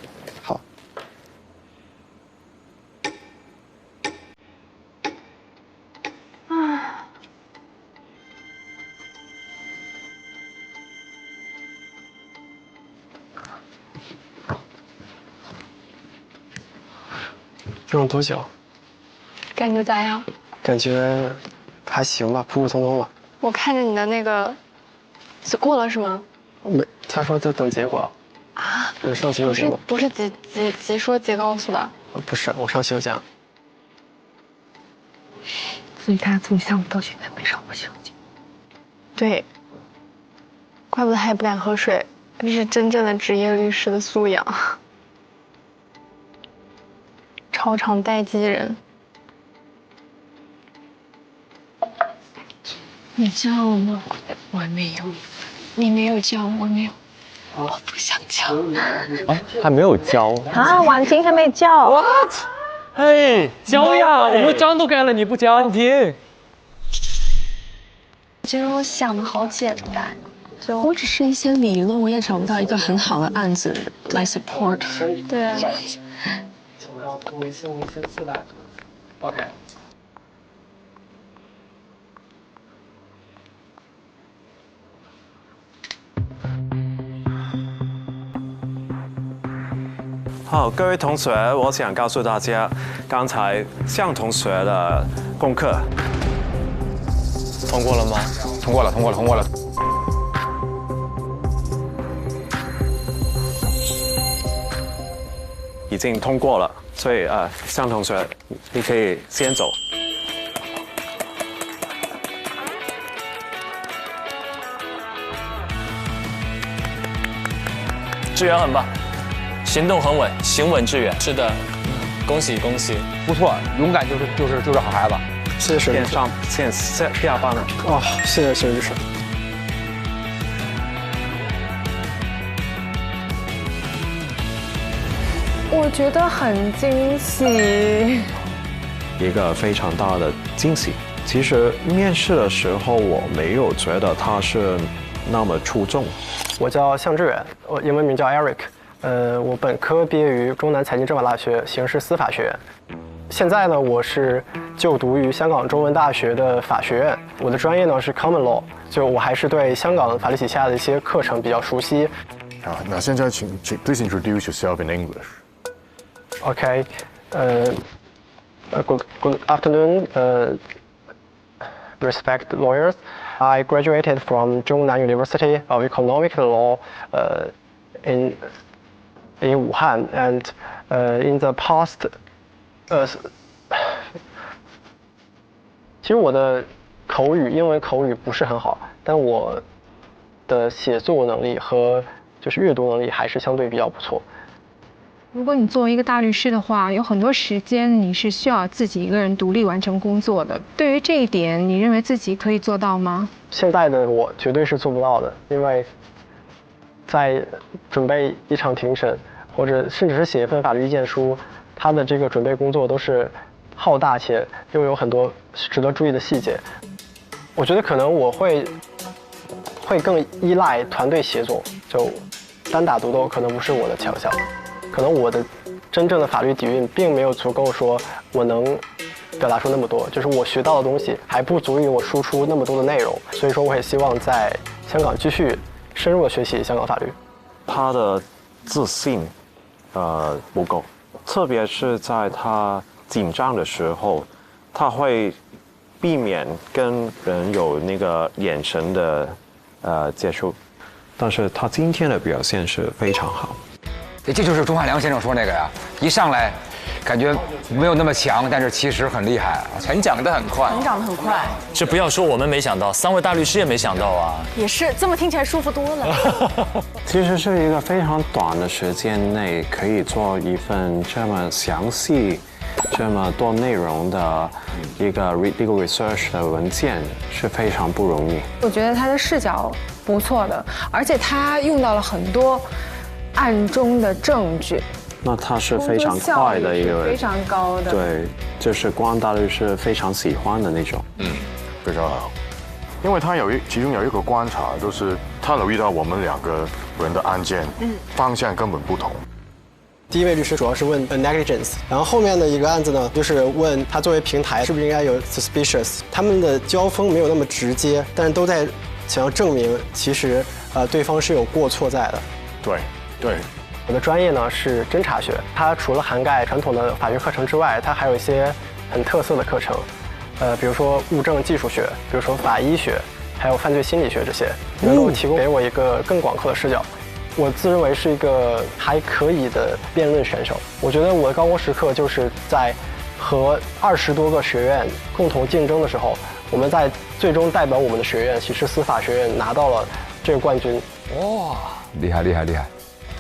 Speaker 9: 好。用了多久？
Speaker 5: 感觉咋样？
Speaker 9: 感觉还行吧，普普通通吧。
Speaker 5: 我看着你的那个，过了是吗？
Speaker 9: 没，他说在等结果。
Speaker 5: 啊？
Speaker 9: 上洗手间吗？
Speaker 5: 不是即说即告诉的。
Speaker 9: 不是，我上洗手间。
Speaker 18: 所以他从项目到现在没上过刑警。
Speaker 5: 对，怪不得他也不敢喝水，这是真正的职业律师的素养。超长待机人。
Speaker 18: 你叫我吗？我没有。你没有叫我没有。我不想叫。
Speaker 16: 啊，还没有交
Speaker 18: 啊，婉婷还没叫。
Speaker 16: What？ 嘿，交呀！我们章都改了，你不交？婉婷。
Speaker 18: 其实我想的好简单，我只是一些理论，我也找不到一个很好的案子来 support。对啊。
Speaker 9: 我先自来。OK。
Speaker 6: 好，各位同学，我想告诉大家，刚才向同学的功课
Speaker 10: 通过了吗？
Speaker 3: 通过了，通过了，通过了。
Speaker 6: 已经通过了，所以向同学，你可以先走。
Speaker 10: 志远很棒。行动很稳，行稳致远。
Speaker 14: 是的，恭喜恭喜，
Speaker 3: 不错，勇敢就是好孩子。
Speaker 9: 谢谢律师。
Speaker 6: 现下班了。
Speaker 9: 哦，谢谢律师。
Speaker 2: 我觉得很惊喜，
Speaker 6: 一个非常大的惊喜。其实面试的时候，我没有觉得他是那么出众。
Speaker 9: 我叫向志远，我英文名叫 Eric。我本科毕业于中南财经政法大学刑事司法学院，现在呢，我是就读于香港中文大学的法学院。我的专业呢是 Common Law， 就我还是对香港法律体系下的一些课程比较熟悉。
Speaker 4: 好，那现在请 please introduce yourself in English.
Speaker 9: Okay, good afternoon, respected lawyers. I graduated from Zhongnan University of Economic Law in Wuhan, and in the past, 其实我的英文口语不是很好，但我的写作能力和就是阅读能力还是相对比较不错。
Speaker 2: 如果你作为一个大律师的话，有很多时间你是需要自己一个人独立完成工作的。对于这一点，你认为自己可以做到吗？
Speaker 9: 现在的我绝对是做不到的，因为在准备一场庭审，或者甚至是写一份法律意见书，它的这个准备工作都是浩大且又有很多值得注意的细节。我觉得可能我会更依赖团队协作，就单打独斗可能不是我的强项。可能我的真正的法律底蕴并没有足够说我能表达出那么多，就是我学到的东西还不足以我输出那么多的内容，所以说我也希望在香港继续深入的学习香港法律。
Speaker 6: 他的自信不够，特别是在他紧张的时候，他会避免跟人有那个眼神的接触，但是他今天的表现是非常好。
Speaker 3: 这就是钟汉良先生说那个呀，一上来感觉没有那么强，但是其实很厉害，成长得很快。
Speaker 15: 成长得很快。
Speaker 10: 这不要说我们没想到，3位大律师也没想到啊。
Speaker 15: 也是，这么听起来舒服多了。
Speaker 6: 其实是一个非常短的时间内可以做一份这么详细、这么多内容的一个 legal research 的文件，是非常不容易。
Speaker 2: 我觉得他的视角不错的，而且他用到了很多暗中的证据。
Speaker 6: 那他是非常快的一个，
Speaker 2: 非常高的。
Speaker 6: 对，就是光大律师非常喜欢的那种。
Speaker 4: 非常好。因为他其中有一个观察，就是他留意到我们2个人的案件方向根本不同。
Speaker 9: 第一位律师主要是问 negligence， 然后后面的一个案子呢，就是问他作为平台是不是应该有 suspicious。他们的交锋没有那么直接，但是都在想要证明其实对方是有过错在的。
Speaker 4: 对。
Speaker 9: 我的专业呢是侦查学，它除了涵盖传统的法学课程之外，它还有一些很特色的课程，比如说物证技术学，比如说法医学，还有犯罪心理学这些，能够提供给我一个更广阔的视角。我自认为是一个还可以的辩论选手。我觉得我的高光时刻就是在和20多个学院共同竞争的时候，我们在最终代表我们的学院喜事司法学院拿到了这个冠军。
Speaker 3: 哇，厉害厉害厉害！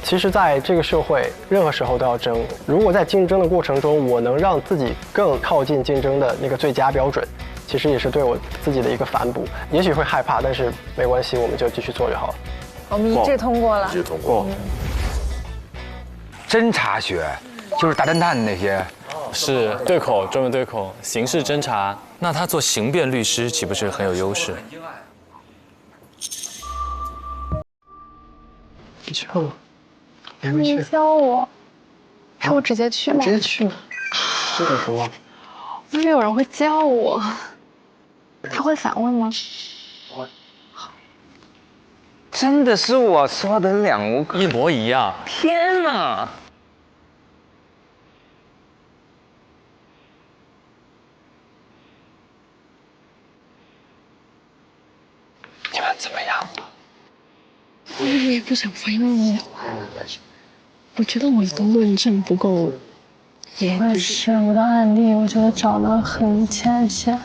Speaker 9: 其实，在这个社会，任何时候都要争。如果在竞争的过程中，我能让自己更靠近竞争的那个最佳标准，其实也是对我自己的一个反哺。也许会害怕，但是没关系，我们就继续做就好了。
Speaker 2: 我们一致通过了。
Speaker 4: 一致通过。
Speaker 3: 侦查学就是大侦探那些，
Speaker 14: 是对口，专门对口，刑事侦查。
Speaker 10: 那他做刑辩律师岂不是很有优势？
Speaker 9: 你去吗？你还没去？
Speaker 5: 你教我，是我直接去吗？
Speaker 9: 直接去。这个什么？
Speaker 5: 因为有人会教我。他会反问吗？
Speaker 11: 真的是我说的2个，
Speaker 10: 一模一样。
Speaker 11: 天哪！
Speaker 20: 你们怎么样了？
Speaker 5: 我也不想翻译。我觉得我的论证不够严实，我的案例我觉得找得很浅显。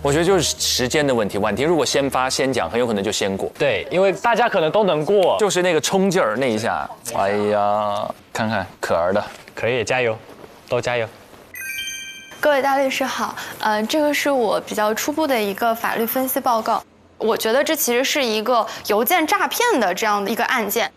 Speaker 10: 我觉得就是时间的问题。婉婷如果先发先讲，很有可能就先过。
Speaker 14: 对，因为大家可能都能过，
Speaker 10: 就是那个冲劲儿那一下。哎呀，看看可儿的，
Speaker 14: 可以加油，都加油。
Speaker 5: 各位大律师好，这个是我比较初步的一个法律分析报告。我觉得这其实是一个邮件诈骗的这样的一个案件。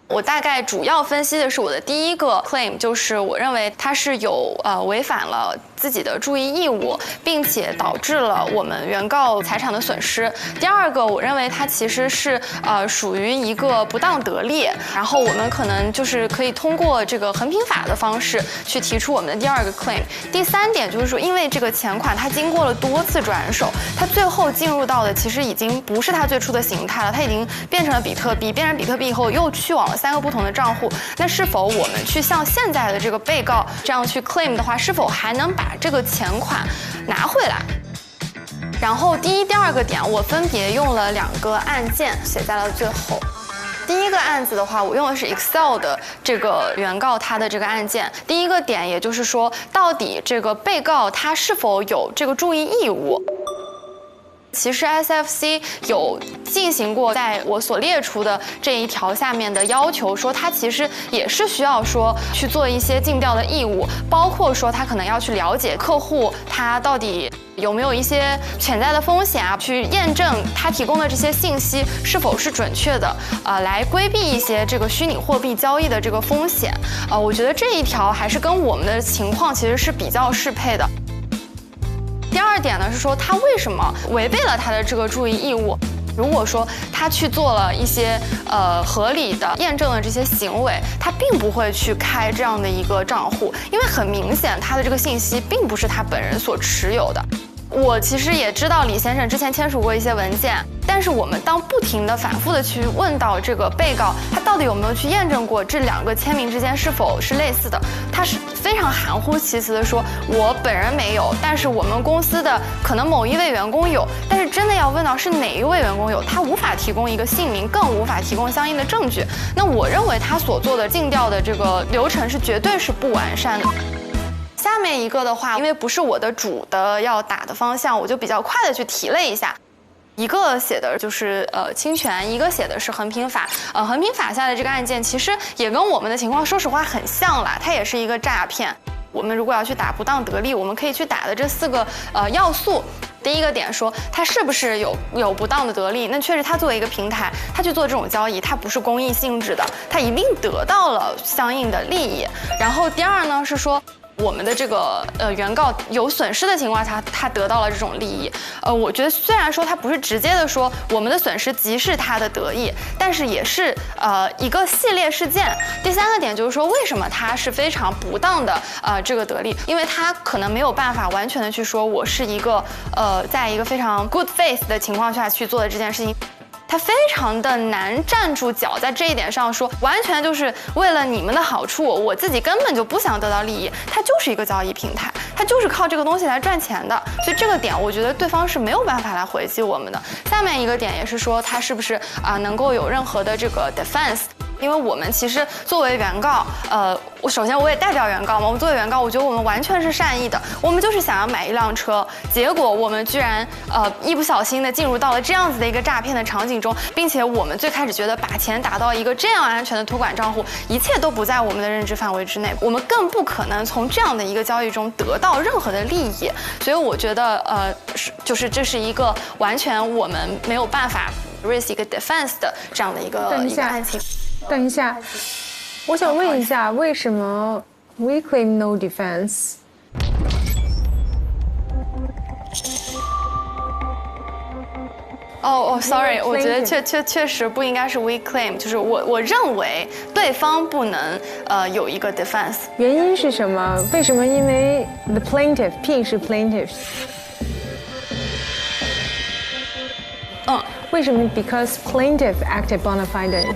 Speaker 5: 我大概主要分析的是我的第一个 claim， 就是我认为它是有违反了自己的注意义务，并且导致了我们原告财产的损失。第二个，我认为它其实是属于一个不当得利，然后我们可能就是可以通过这个衡平法的方式去提出我们的第二个 claim。第三点就是说，因为这个钱款它经过了多次转手，它最后进入到的其实已经不是它最初的形态了，它已经变成了比特币，变成比特币以后又去往了3个不同的账户。那是否我们去向现在的这个被告这样去 claim 的话，是否还能把这个钱款拿回来？然后第一、第二个点，我分别用了2个案件写在了最后。第一个案子的话，我用的是 Excel 的这个原告他的这个案件。第一个点，也就是说，到底这个被告他是否有这个注意义务？其实 SFC 有进行过在我所列出的这一条下面的要求，说它其实也是需要说去做一些尽调的义务，包括说他可能要去了解客户他到底有没有一些潜在的风险啊，去验证他提供的这些信息是否是准确的，来规避一些这个虚拟货币交易的这个风险。我觉得这一条还是跟我们的情况其实是比较适配的。第二点呢是说，他为什么违背了他的这个注意义务？如果说他去做了一些合理的验证的这些行为，他并不会去开这样的一个账户，因为很明显他的这个信息并不是他本人所持有的。我其实也知道李先生之前签署过一些文件，但是我们当不停的反复的去问到这个被告，他到底有没有去验证过这2个签名之间是否是类似的，他是非常含糊其辞的说，我本人没有，但是我们公司的可能某一位员工有，但是真的要问到是哪一位员工有，他无法提供一个姓名，更无法提供相应的证据。那我认为他所做的尽调的这个流程是绝对是不完善的。下面一个的话，因为不是我的主的要打的方向，我就比较快的去提了一下。一个写的就是侵权，一个写的是衡平法。衡平法下的这个案件其实也跟我们的情况说实话很像啦，它也是一个诈骗。我们如果要去打不当得利，我们可以去打的这4个要素。第一个点说他是不是有不当的得利，那确实他作为一个平台，他去做这种交易，他不是公益性质的，他一定得到了相应的利益。然后第二呢是说，我们的这个原告有损失的情况下，他得到了这种利益。我觉得虽然说他不是直接的说我们的损失即是他的得益，但是也是一个系列事件。第三个点就是说，为什么他是非常不当的这个得利？因为他可能没有办法完全的去说我是一个在一个非常 good faith 的情况下去做的这件事情。他非常的难站住脚，在这一点上说，完全就是为了你们的好处，我自己根本就不想得到利益，它就是一个交易平台，它就是靠这个东西来赚钱的，所以这个点我觉得对方是没有办法来回击我们的。下面一个点也是说，他是不是能够有任何的这个 defense？因为我们其实作为原告，首先我也代表原告嘛，我们作为原告，我觉得我们完全是善意的，我们就是想要买一辆车，结果我们居然一不小心的进入到了这样子的一个诈骗的场景中，并且我们最开始觉得把钱打到一个这样安全的托管账户，一切都不在我们的认知范围之内，我们更不可能从这样的一个交易中得到任何的利益，所以我觉得就是这是一个完全我们没有办法 raise 一个 defense 的这样的一个案情。
Speaker 2: 等一下，我想问一下，为什么 we claim no defense？
Speaker 5: sorry， 我觉得确实不应该是 we claim， 就是我认为对方不能有一个 defense。
Speaker 2: 原因是什么？为什么？因为 the plaintiff P 是 plaintiff。为什么 ？Because plaintiff acted bona fide。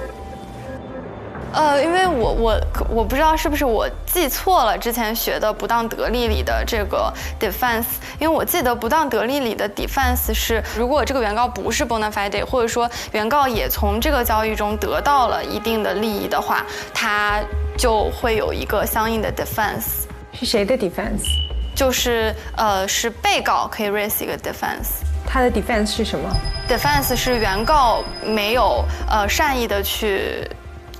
Speaker 5: 因为我不知道是不是我记错了之前学的不当得利里的这个 defense， 因为我记得不当得利里的 defense 是，如果这个原告不是 bona fide， 或者说原告也从这个交易中得到了一定的利益的话，他就会有一个相应的 defense。
Speaker 2: 是谁的 defense？
Speaker 5: 就是是被告可以 raise 一个 defense。
Speaker 2: 他的 defense 是什么
Speaker 5: ？defense 是原告没有善意的去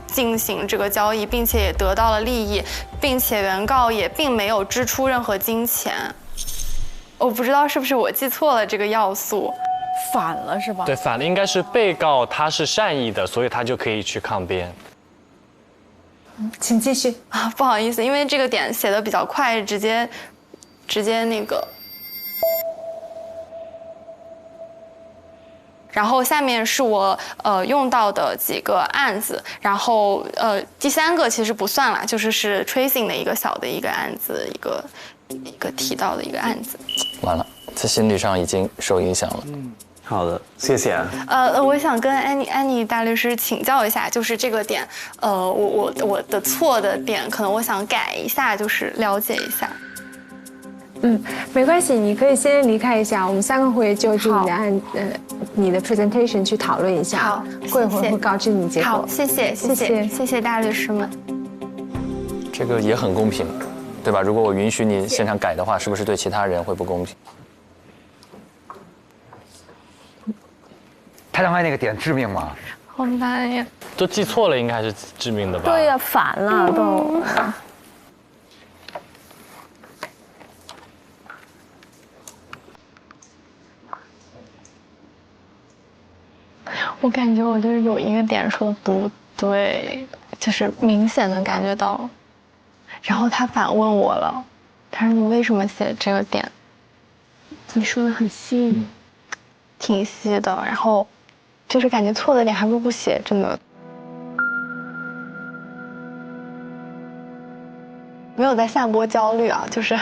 Speaker 5: 进行这个交易，并且也得到了利益，并且原告也并没有支出任何金钱。我不知道是不是我记错了这个要素，
Speaker 15: 反了是吧？
Speaker 14: 对，反了，应该是被告他是善意的，所以他就可以去抗辩。
Speaker 2: 请继续
Speaker 5: 啊，不好意思，因为这个点写的比较快，直接那个。然后下面是我用到的几个案子，然后第3个其实不算啦，是 tracing 的一个小的一个案子，一个提到的一个案子。
Speaker 10: 完了，在心理上已经受影响了。
Speaker 6: 好的，谢谢。
Speaker 5: 我想跟安妮大律师请教一下，就是这个点，我的错的点，可能我想改一下，就是了解一下。
Speaker 2: 没关系，你可以先离开一下，我们3个会就着你的 presentation 去讨论一下。
Speaker 5: 好，
Speaker 2: 过一会儿会告知你结果。
Speaker 5: 好，谢谢大律师们。
Speaker 10: 这个也很公平，对吧？如果我允许你现场改的话，是不是对其他人会不公平？
Speaker 3: 他刚才那个点致命吗？
Speaker 5: 好难呀！
Speaker 14: 都记错了，应该还是致命的吧？
Speaker 2: 对呀，反了都。
Speaker 5: 我感觉我就是有一个点说的不对，就是明显的感觉到，然后他反问我了，他说你为什么写这个点？你说的很细，挺细的，然后就是感觉错的点还不写，真的没有在散播焦虑啊，就是。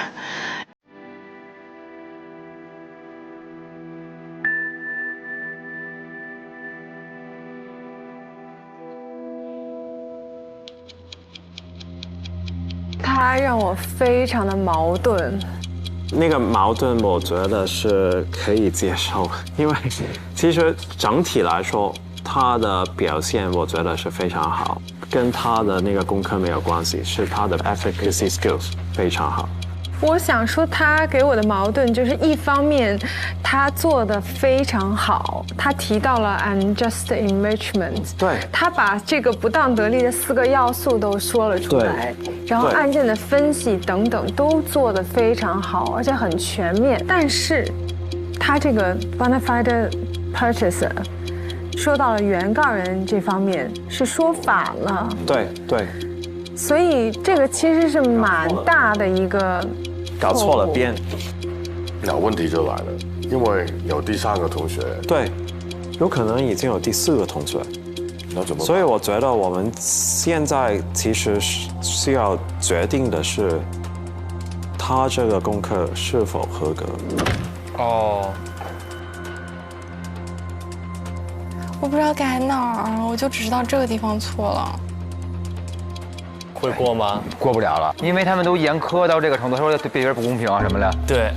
Speaker 2: 他让我非常的矛盾。
Speaker 6: 那个矛盾，我觉得是可以接受，因为其实整体来说，他的表现我觉得是非常好，跟他的那个功课没有关系，是他的 advocacy skills 非常好。
Speaker 2: 我想说，他给我的矛盾就是一方面，他做的非常好，他提到了 unjust enrichment，
Speaker 6: 对，
Speaker 2: 他把这个不当得利的4个要素都说了出来，然后案件的分析等等都做得非常好，而且很全面。但是，他这个 bona fide purchaser 说到了原告人这方面是说反了，
Speaker 6: 对，
Speaker 2: 所以这个其实是蛮大的一个。
Speaker 6: 搞错了边，
Speaker 4: 那问题就来了，因为有第3个同学，
Speaker 6: 对，有可能已经有第4个同学，
Speaker 4: 那怎么办？
Speaker 6: 所以我觉得我们现在其实需要决定的是，他这个功课是否合格。
Speaker 5: 我不知道改哪儿，我就只知道这个地方错了。
Speaker 14: 会过吗？
Speaker 3: 过不了了，因为他们都严苛到这个程度，说对别人不公平啊什么的。
Speaker 14: 对。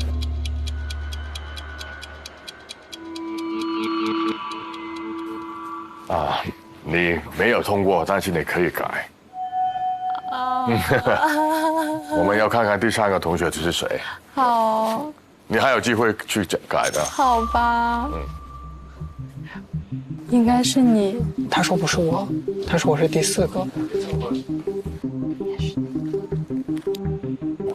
Speaker 4: 你没有通过，但是你可以改。我们要看看第3个同学是谁。
Speaker 5: 好，
Speaker 4: 你还有机会去改的。
Speaker 5: 好吧。应该是你。
Speaker 9: 他说不是我，他说我是第4个。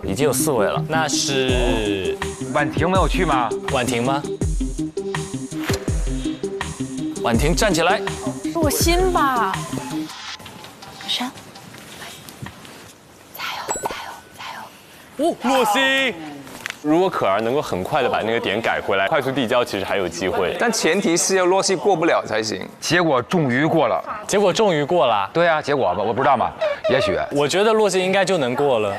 Speaker 10: 已经有4位了，那是
Speaker 3: 婉婷没有去吗？
Speaker 10: 婉婷吗？婉婷站起来。
Speaker 5: 洛心吧。
Speaker 18: 山。
Speaker 16: 洛西，如果可儿能够很快的把那个点改回来，快速递交其实还有机会，
Speaker 11: 但前提是要洛西过不了才行。
Speaker 3: 结果终于过了，
Speaker 10: 结果终于过了。
Speaker 3: 对啊，结果吧，我不知道嘛，也许。
Speaker 10: 我觉得洛西应该就能过了。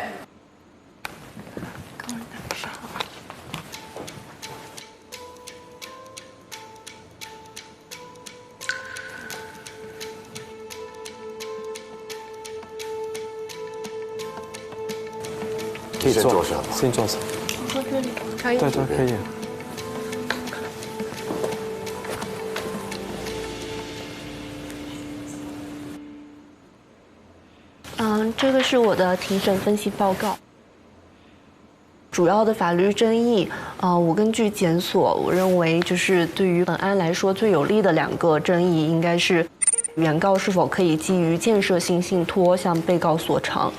Speaker 9: 可以
Speaker 4: 坐下，
Speaker 9: 先坐下。
Speaker 5: 坐这里可以。
Speaker 9: 对对，可以。
Speaker 13: 这个是我的庭审分析报告。主要的法律争议，我根据检索，我认为就是对于本案来说最有利的2个争议，应该是原告是否可以基于建设性信托向被告索偿。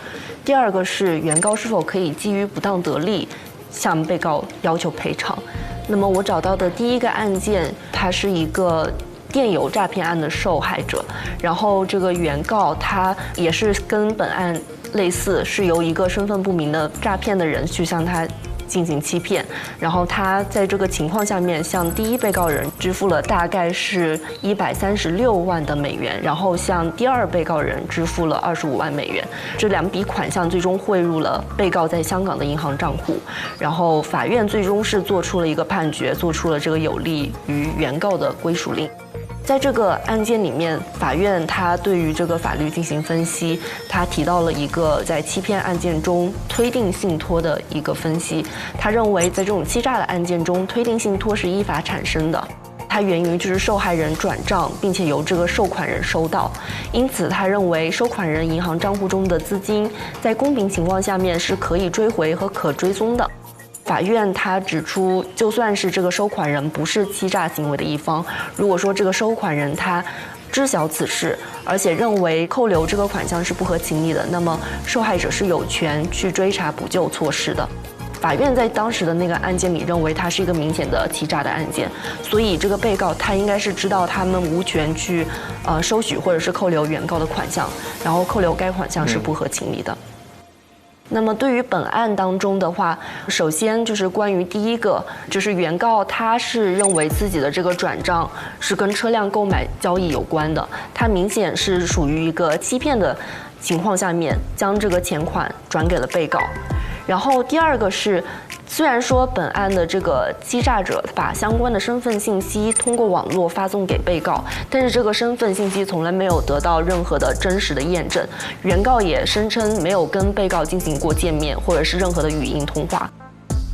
Speaker 13: 第2个是原告是否可以基于不当得利向被告要求赔偿。那么我找到的第1个案件，它是一个电邮诈骗案的受害者，然后这个原告他也是跟本案类似，是由一个身份不明的诈骗的人去向他进行欺骗，然后他在这个情况下面向第1被告人支付了大概是136万的美元，然后向第2被告人支付了25万美元。这2笔款项最终汇入了被告在香港的银行账户，然后法院最终是做出了一个判决，做出了这个有利于原告的归属令。在这个案件里面，法院他对于这个法律进行分析，他提到了一个在欺骗案件中推定信托的一个分析。他认为在这种欺诈的案件中，推定信托是依法产生的，它源于就是受害人转账，并且由这个收款人收到，因此他认为收款人银行账户中的资金在公平情况下面是可以追回和可追踪的。法院他指出，就算是这个收款人不是欺诈行为的一方，如果说这个收款人他知晓此事，而且认为扣留这个款项是不合情理的，那么受害者是有权去追查补救措施的。法院在当时的那个案件里认为它是一个明显的欺诈的案件，所以这个被告他应该是知道他们无权去收取或者是扣留原告的款项，然后扣留该款项是不合情理的。那么对于本案当中的话，首先就是关于第1个，就是原告他是认为自己的这个转账是跟车辆购买交易有关的，他明显是属于一个欺骗的情况下面将这个钱款转给了被告。然后第2个是，虽然说本案的这个欺诈者把相关的身份信息通过网络发送给被告，但是这个身份信息从来没有得到任何的真实的验证，原告也声称没有跟被告进行过见面或者是任何的语音通话。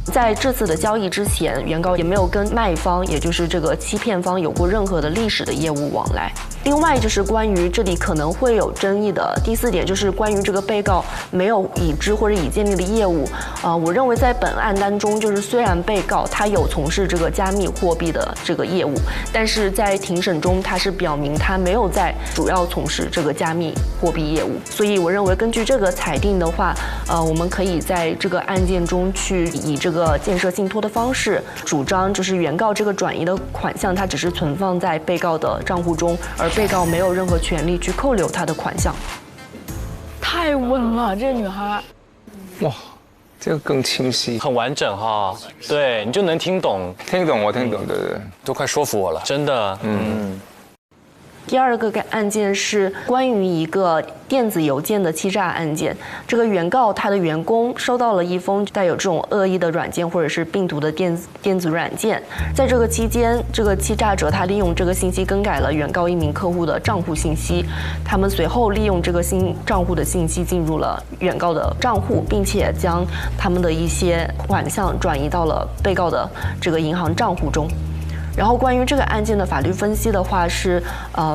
Speaker 13: 在这次的交易之前，原告也没有跟卖方，也就是这个欺骗方有过任何的历史的业务往来。另外就是关于这里可能会有争议的第4点，就是关于这个被告没有已知或者已建立的业务。我认为在本案当中，就是虽然被告他有从事这个加密货币的这个业务，但是在庭审中他是表明他没有在主要从事这个加密货币业务。所以我认为根据这个裁定的话，我们可以在这个案件中去以这个建设信托的方式主张，就是原告这个转移的款项它只是存放在被告的账户中，而被告没有任何权利去扣留他的款项。
Speaker 5: 太稳了，这女孩。
Speaker 11: 哇，这个更清晰，
Speaker 10: 很完整哈。对，你就能听懂。
Speaker 11: 听懂，我听懂，对对，
Speaker 10: 都快说服我了，真的。
Speaker 13: 第2个案件是关于一个电子邮件的欺诈案件。这个原告他的员工收到了一封带有这种恶意的软件或者是病毒的电子软件，在这个期间，这个欺诈者他利用这个信息更改了原告一名客户的账户信息，他们随后利用这个新账户的信息进入了原告的账户，并且将他们的一些款项转移到了被告的这个银行账户中。然后关于这个案件的法律分析的话是，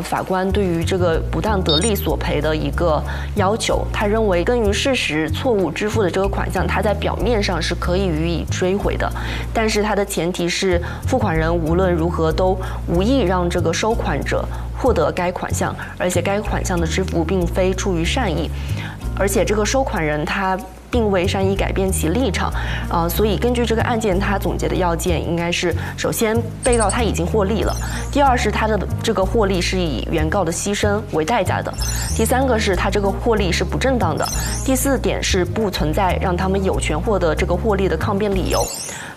Speaker 13: 法官对于这个不当得利索赔的一个要求，他认为根于事实错误支付的这个款项，它在表面上是可以予以追回的，但是它的前提是付款人无论如何都无意让这个收款者获得该款项，而且该款项的支付并非出于善意，而且这个收款人他并未善意改变其立场，所以根据这个案件，他总结的要件应该是：首先，被告他已经获利了；第二是他的这个获利是以原告的牺牲为代价的；第三个是他这个获利是不正当的；第四点是不存在让他们有权获得这个获利的抗辩理由。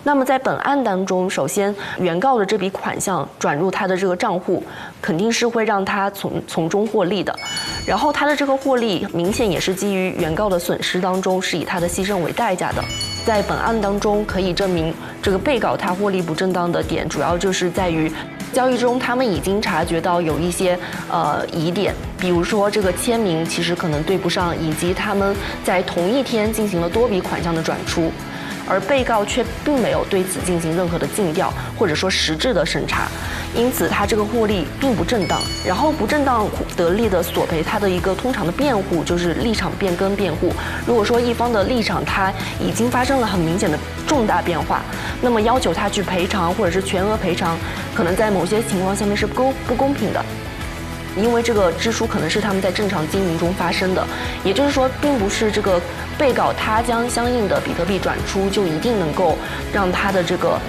Speaker 13: 那么在本案当中，首先原告的这笔款项转入他的这个账户，肯定是会让他从中获利的。然后他的这个获利明显也是基于原告的损失当中是以他的牺牲为代价的。在本案当中可以证明这个被告他获利不正当的点，主要就是在于交易中他们已经察觉到有一些疑点，比如说这个签名其实可能对不上，以及他们在同一天进行了多笔款项的转出。而被告却并没有对此进行任何的尽调，或者说实质的审查，因此他这个获利并不正当。然后不正当得利的索赔，他的一个通常的辩护就是立场变更辩护。如果说一方的立场他已经发生了很明显的重大变化，那么要求他去赔偿或者是全额赔偿，可能在某些情况下面是不公平的。因为这个支出可能是他们在正常经营中发生的，也就是说，并不是这个被告他将相应的比特币转出就一定能够让他的这个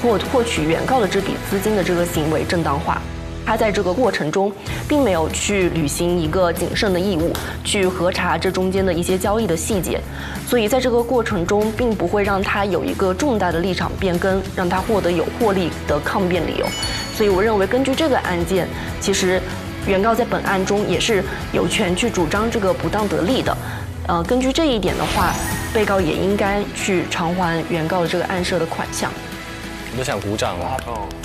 Speaker 13: 获取原告的这笔资金的这个行为正当化。他在这个过程中并没有去履行一个谨慎的义务，去核查这中间的一些交易的细节，所以在这个过程中并不会让他有一个重大的立场变更，让他获得有获利的抗辩理由。所以我认为根据这个案件，其实原告在本案中也是有权去主张这个不当得利的，根据这一点的话，被告也应该去偿还原告的这个案涉的款项。
Speaker 14: 我都想鼓掌了。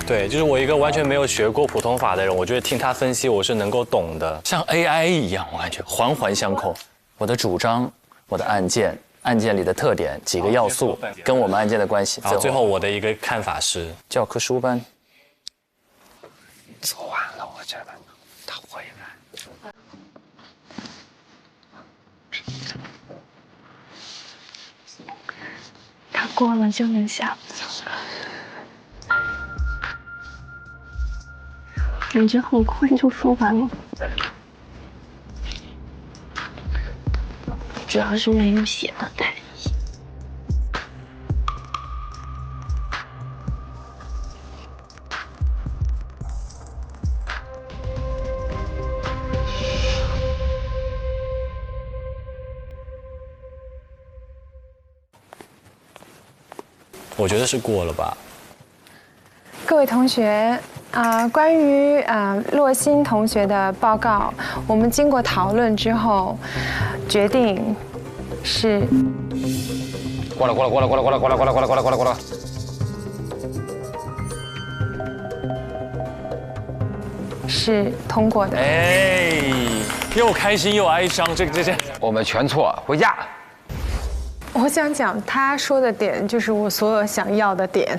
Speaker 14: 对，就是我一个完全没有学过普通法的人，我觉得听他分析我是能够懂的，
Speaker 10: 像 AI 一样，我感觉环环相扣。我的主张，我的案件里的特点，几个要素跟我们案件的关系。
Speaker 14: 最后我的一个看法是，
Speaker 10: 教科书般。
Speaker 20: 做完了，我觉得他回来。
Speaker 18: 他过了就能下。感觉很快就说完了，主要是没有写的太细。
Speaker 14: 我觉得是过了吧。
Speaker 2: 各位同学，关于洛欣同学的报告，我们经过讨论之后，决定是
Speaker 3: 过了，
Speaker 2: 是通过的。
Speaker 14: 哎，又开心又哀伤，这，
Speaker 3: 我们全错，回家。
Speaker 2: 我想讲他说的点，就是我所有想要的点。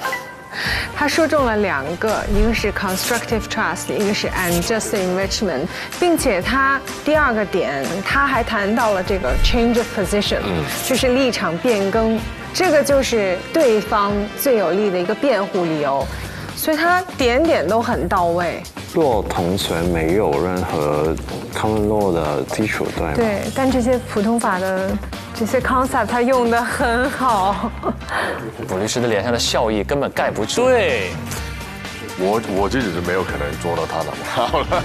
Speaker 2: 他说中了2个，一个是 constructive trust， 一个是 unjust enrichment， 并且他第2个点他还谈到了这个 change of position， 就是立场变更，这个就是对方最有力的一个辩护理由，所以他点点都很到位。
Speaker 6: 洛同学没有任何 common law 的基础，对吗？
Speaker 2: 对，但这些普通法的这些 concept 他用得很好。
Speaker 10: 卜律师的脸上的笑意根本盖不住。
Speaker 14: 对，
Speaker 4: 我自己是没有可能做到他那么好了。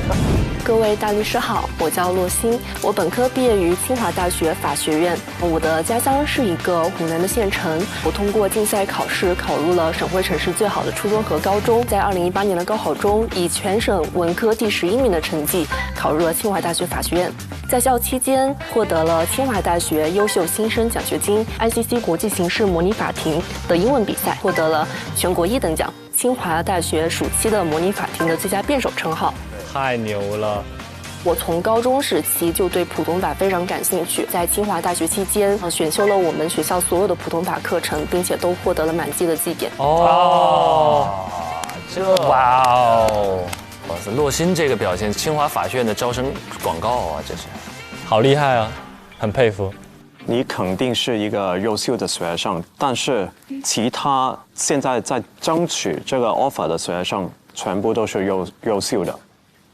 Speaker 13: 各位大律师好，我叫洛欣，我本科毕业于清华大学法学院。我的家乡是一个湖南的县城，我通过竞赛考试考入了省会城市最好的初中和高中，在2018年的高考中以全省文科第11名的成绩考入了清华大学法学院。在校期间获得了清华大学优秀新生奖学金、ICC 国际刑事模拟法庭的英文比赛，获得了全国1等奖，清华大学暑期的模拟法庭的最佳辩手称号。
Speaker 14: 太牛了！
Speaker 13: 我从高中时期就对普通法非常感兴趣，在清华大学期间选修了我们学校所有的普通法课程，并且都获得了满绩的绩点。
Speaker 10: 哇哦，哇塞，洛欣这个表现，清华法学院的招生广告啊，这是，
Speaker 14: 好厉害啊，很佩服。
Speaker 6: 你肯定是一个优秀的学生，但是其他现在在争取这个 offer 的学生全部都是优秀的，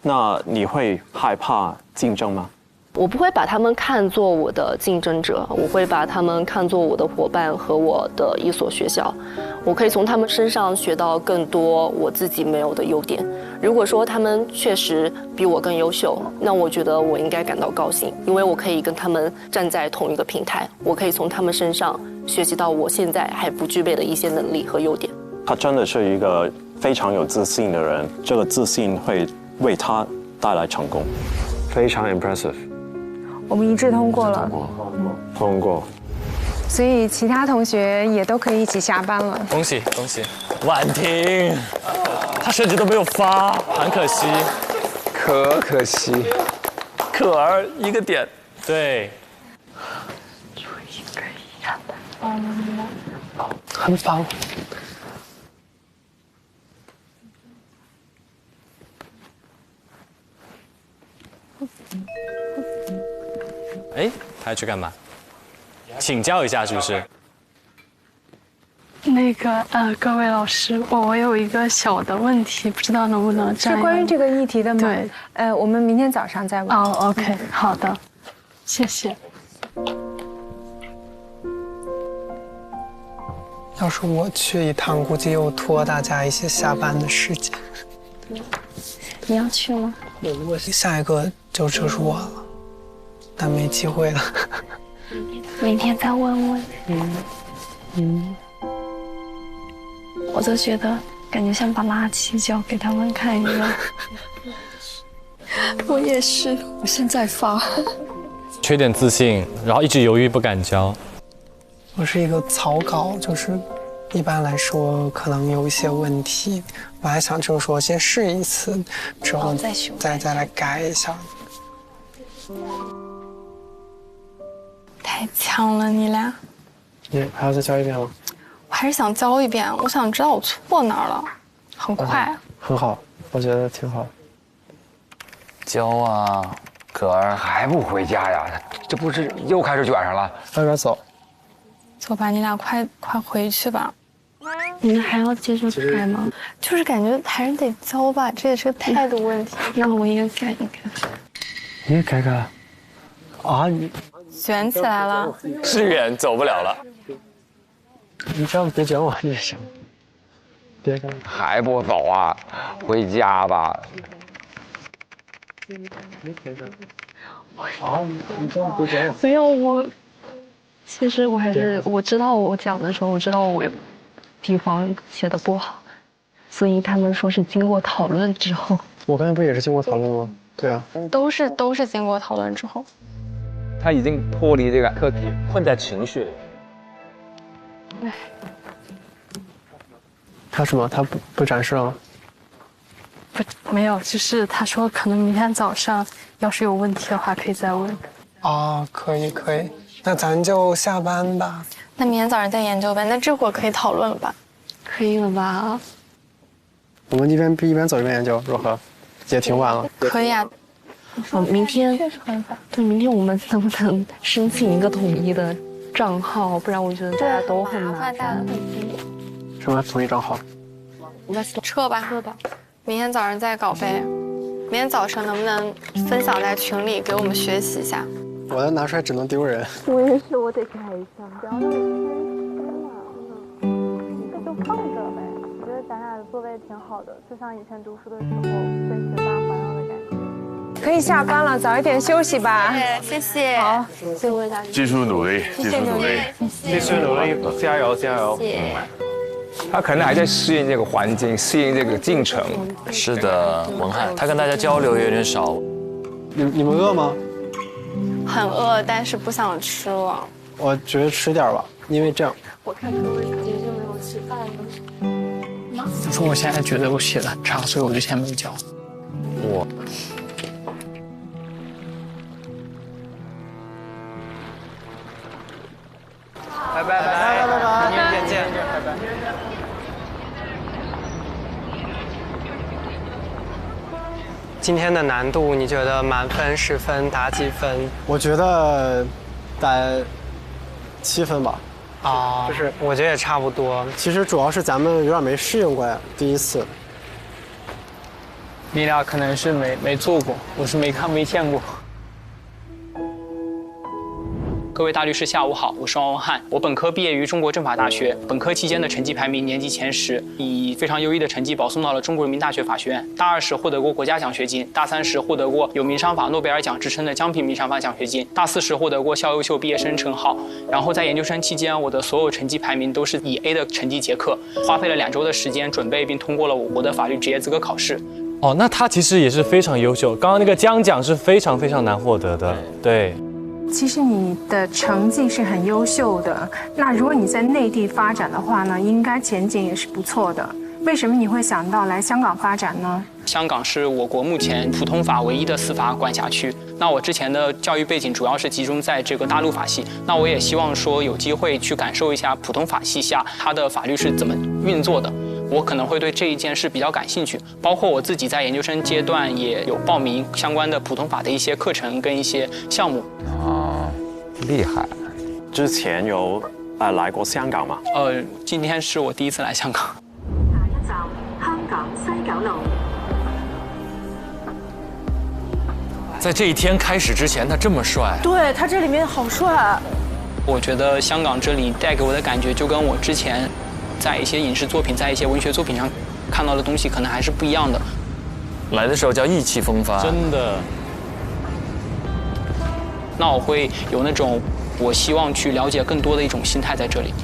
Speaker 6: 那你会害怕竞争吗？
Speaker 13: 我不会把他们看作我的竞争者，我会把他们看作我的伙伴和我的一所学校。我可以从他们身上学到更多我自己没有的优点。如果说他们确实比我更优秀，那我觉得我应该感到高兴，因为我可以跟他们站在同一个平台，我可以从他们身上学习到我现在还不具备的一些能力和优点。
Speaker 6: 他真的是一个非常有自信的人，这个自信会为他带来成功，非常 impressive。
Speaker 2: 我们一致通过了，
Speaker 6: 通过，
Speaker 2: 所以其他同学也都可以一起下班了。
Speaker 14: 恭喜恭喜，婉婷，他甚至都没有发，很可惜，
Speaker 11: 可惜，
Speaker 14: 可儿一个点，对，
Speaker 9: 很棒。
Speaker 14: 哎，他要去干嘛？请教一下是不是？
Speaker 12: 那个各位老师，我有一个小的问题，不知道能不能
Speaker 2: 是关于这个议题的吗？
Speaker 12: 对，
Speaker 2: 我们明天早上再问。
Speaker 12: 哦 ，OK， 好的，谢谢。
Speaker 9: 要是我去一趟，估计又拖大家一些下班的时间。
Speaker 18: 你要去吗？
Speaker 9: 下一个就是我了，但没机会了。
Speaker 18: 明天再问问。我就觉得感觉像把垃圾交给他们看一样。我也是，我现在发。
Speaker 14: 缺点自信，然后一直犹豫不敢交。
Speaker 9: 我是一个草稿，就是一般来说可能有一些问题，我还想就是说先试一次，之后再来改一下。
Speaker 5: 太强了，你俩！
Speaker 9: 你还要再教一遍吗？
Speaker 5: 我还是想教一遍，我想知道我错哪儿了，很快。
Speaker 9: 很好，我觉得挺好。
Speaker 3: 教啊，可儿还不回家呀？这不是又开始卷上了？
Speaker 9: 快点走。
Speaker 5: 走吧，你俩快回去吧。
Speaker 18: 你们还要接着改吗？
Speaker 5: 就是感觉还是得教吧，这也是个态度问题。
Speaker 18: 那我也改一改。
Speaker 9: 你也改改。啊，你
Speaker 5: 卷起来了。
Speaker 14: 是远走不了了。
Speaker 9: 你这样别卷我也行。别改。
Speaker 3: 还不走啊？回家吧。
Speaker 9: 你这样别卷我。
Speaker 18: 没有我。其实我还是我知道我讲的时候，我知道我有地方写的不好，所以他们说是经过讨论之后。
Speaker 9: 我刚才不也是经过讨论吗？对啊，
Speaker 5: 都是经过讨论之后。
Speaker 11: 他已经脱离这个课题，
Speaker 14: 混在情绪里。
Speaker 9: 他什么？他不展示了吗？
Speaker 12: 没有，就是他说可能明天早上要是有问题的话可以再问。
Speaker 9: 哦，可以，那咱就下班吧。
Speaker 5: 那明天早上再研究呗。那这会儿可以讨论了吧？
Speaker 18: 可以了吧？
Speaker 9: 我们一边走一边研究，如何？也挺晚了。
Speaker 5: 可以啊。
Speaker 18: 明天
Speaker 5: 确实很晚。
Speaker 18: 对，明天我们能不能申请一个统一的账号？不然我觉得大家都很麻烦。
Speaker 9: 什么统一账号？
Speaker 5: 撤吧。明天早上再搞呗。明天早上能不能分享在群里给我们学习一下？
Speaker 9: 我的拿出来只能丢人。
Speaker 18: 我也是，我得改一下。不要让
Speaker 5: 这就放着呗。我觉得咱俩的座位挺好的，就像以前读书的时候跟学霸环绕的感觉。
Speaker 2: 可以下班了，早一点休息吧。
Speaker 5: 谢谢。
Speaker 2: 好，
Speaker 18: 谢谢大家。
Speaker 4: 继续努力，
Speaker 2: 继续努力，
Speaker 9: 继续努力，加油加油。
Speaker 11: 他可能还在适应这个环境，适应这个进程。
Speaker 10: 是的，文翰，他跟大家交流有点少。
Speaker 9: 你们饿吗？
Speaker 5: 很饿，但是不想吃了。
Speaker 9: 我觉得吃点吧，因为这样。
Speaker 18: 我看各位直接就没有吃饭了。
Speaker 20: 我说我现在觉得我写的很差，所以我就先没交。
Speaker 10: 我。
Speaker 11: 拜拜，明天见，拜拜。
Speaker 9: 今天的难度，你觉得满分10分打几分？我觉得打7分吧。啊，就是我觉得也差不多。其实主要是咱们有点没适应过呀，第一次。
Speaker 20: 你俩可能是没做过，我是没见过。
Speaker 21: 各位大律师，下午好，我是王文翰。我本科毕业于中国政法大学，本科期间的成绩排名年级前10，以非常优异的成绩保送到了中国人民大学法学院。大2时获得过国家奖学金，大3时获得过有民商法诺贝尔奖之称的江平民商法奖学金，大4时获得过校优秀毕业生称号。然后在研究生期间，我的所有成绩排名都是以 A 的成绩结课，花费了2周的时间准备并通过了我国的法律职业资格考试。
Speaker 14: 哦，那他其实也是非常优秀。刚刚那个江奖是非常难获得的，对。
Speaker 2: 其实你的成绩是很优秀的，那如果你在内地发展的话呢，应该前景也是不错的。为什么你会想到来香港发展呢？
Speaker 21: 香港是我国目前普通法唯一的司法管辖区。那我之前的教育背景主要是集中在这个大陆法系，那我也希望说有机会去感受一下普通法系下它的法律是怎么运作的。我可能会对这一件事比较感兴趣，包括我自己在研究生阶段也有报名相关的普通法的一些课程跟一些项目。
Speaker 3: 啊，厉害！
Speaker 6: 之前有来过香港吗？
Speaker 21: 今天是我第一次来香港。
Speaker 22: 下一站香港西九龍。
Speaker 10: 在这一天开始之前，他这么帅。
Speaker 15: 对他这里面好帅。
Speaker 21: 我觉得香港这里带给我的感觉，就跟我之前在一些影视作品、在一些文学作品上看到的东西，可能还是不一样的。
Speaker 10: 来的时候叫意气风发，
Speaker 14: 真的。
Speaker 21: 那我会有那种我希望去了解更多的一种心态在这里。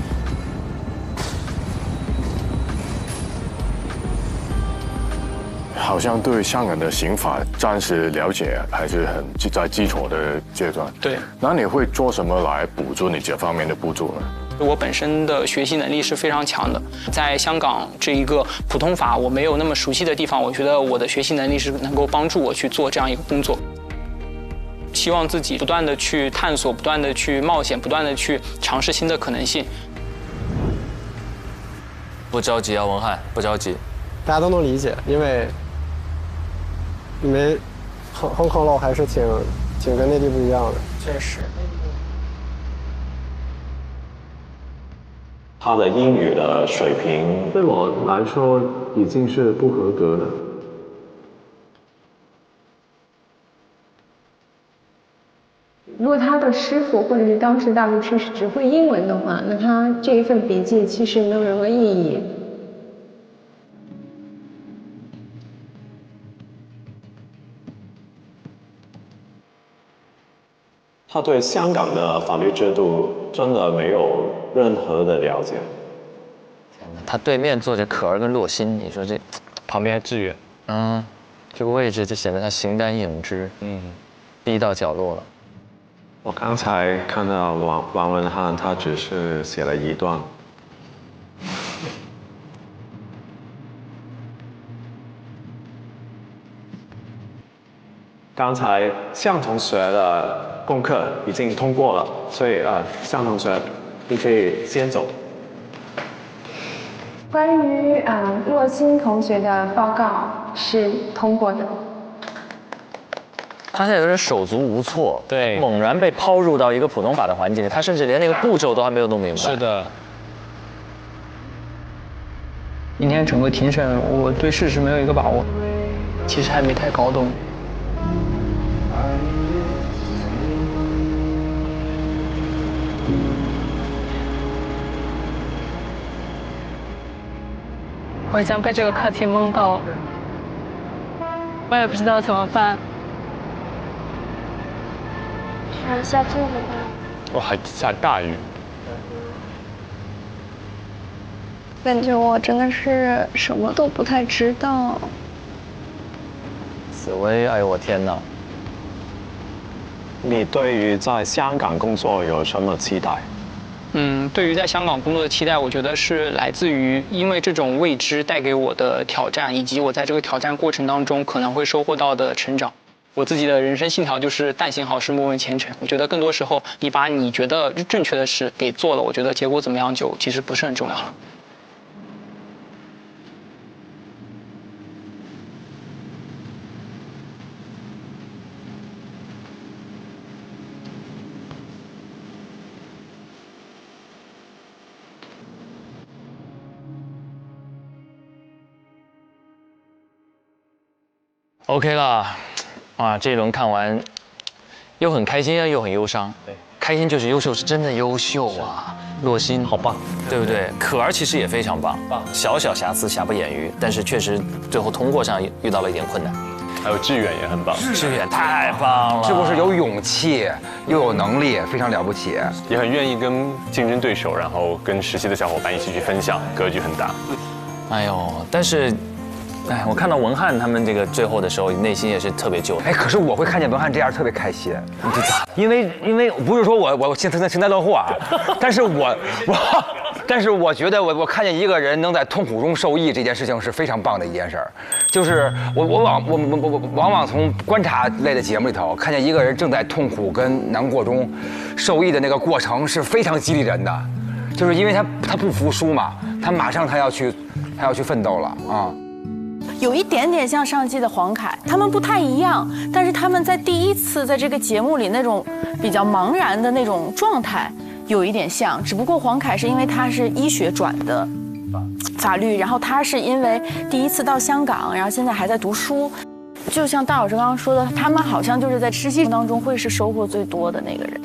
Speaker 4: 好像对香港的刑法暂时了解还是很在基础的阶段。
Speaker 21: 对。
Speaker 4: 那你会做什么来补足你这方面的不足呢？
Speaker 21: 我本身的学习能力是非常强的，在香港这一个普通法我没有那么熟悉的地方，我觉得我的学习能力是能够帮助我去做这样一个工作。希望自己不断的去探索，不断的去冒险，不断的去尝试新的可能性。
Speaker 10: 不着急啊，文翰，不着急。
Speaker 9: 大家都能理解，因为香港佬还是挺跟内地不一样的。
Speaker 21: 确实。
Speaker 6: 他的英语的水平对我来说已经是不合格了。
Speaker 2: 如果他的师傅或者是当时大律师是只会英文的话，那他这一份笔记其实没有任何意义。
Speaker 6: 他对香港的法律制度真的没有任何的了解。
Speaker 3: 他对面坐着可儿跟洛心，你说这
Speaker 14: 旁边还志远，
Speaker 3: 这个位置就显得他形单影只，逼到角落了。
Speaker 6: 我刚才看到王文翰，他只是写了一段。刚才向同学的功课已经通过了，所以向同学，你可以先走。
Speaker 2: 关于洛心同学的报告是通过的。
Speaker 3: 他现在有点手足无措，
Speaker 14: 对，
Speaker 3: 猛然被抛入到一个普通法的环境里，他甚至连那个步骤都还没有弄明白。
Speaker 14: 是的。
Speaker 20: 今天整个庭审，我对事实没有一个把握，其实还没太搞懂。
Speaker 12: 我已经被这个课题蒙到了，我也不知道怎么办。
Speaker 18: 下作了吧？
Speaker 16: 哦，还下大雨。
Speaker 18: 感觉我真的是什么都不太知道。
Speaker 3: 紫薇，哎呦我天哪！
Speaker 6: 你对于在香港工作有什么期待？
Speaker 21: 对于在香港工作的期待，我觉得是来自于因为这种未知带给我的挑战，以及我在这个挑战过程当中可能会收获到的成长。我自己的人生信条就是但行好事，莫问前程。我觉得更多时候，你把你觉得正确的事给做了，我觉得结果怎么样就其实不是很重要了。
Speaker 10: OK 了，哇，这一轮看完，又很开心啊，又很忧伤。对，开心就是优秀，是真的优秀啊。洛欣好棒，对不对？可儿其实也非常棒，小小瑕疵瑕不掩瑜，但是确实最后通过上遇到了一点困难。
Speaker 16: 还有志远也很棒，
Speaker 10: 志远太棒了，
Speaker 3: 这不是有勇气又有能力，非常了不起，
Speaker 16: 也很愿意跟竞争对手，然后跟实习的小伙伴一起去分享，格局很大。
Speaker 10: 哎呦，但是。哎，我看到文翰他们这个最后的时候，内心也是特别揪。
Speaker 3: 哎，可是我会看见文翰这样特别开心。你这咋？因为不是说我幸灾乐祸啊，但是我觉得我看见一个人能在痛苦中受益这件事情是非常棒的一件事儿。就是我往往从观察类的节目里头看见一个人正在痛苦跟难过中受益的那个过程是非常激励人的，就是因为他不服输嘛，他马上他要去奋斗了啊。
Speaker 15: 有一点点像上季的黄凯，他们不太一样，但是他们在第一次在这个节目里那种比较茫然的那种状态有一点像，只不过黄凯是因为他是医学转的法律，然后他是因为第一次到香港，然后现在还在读书。就像大老师刚刚说的，他们好像就是在实习当中会是收获最多的那个人。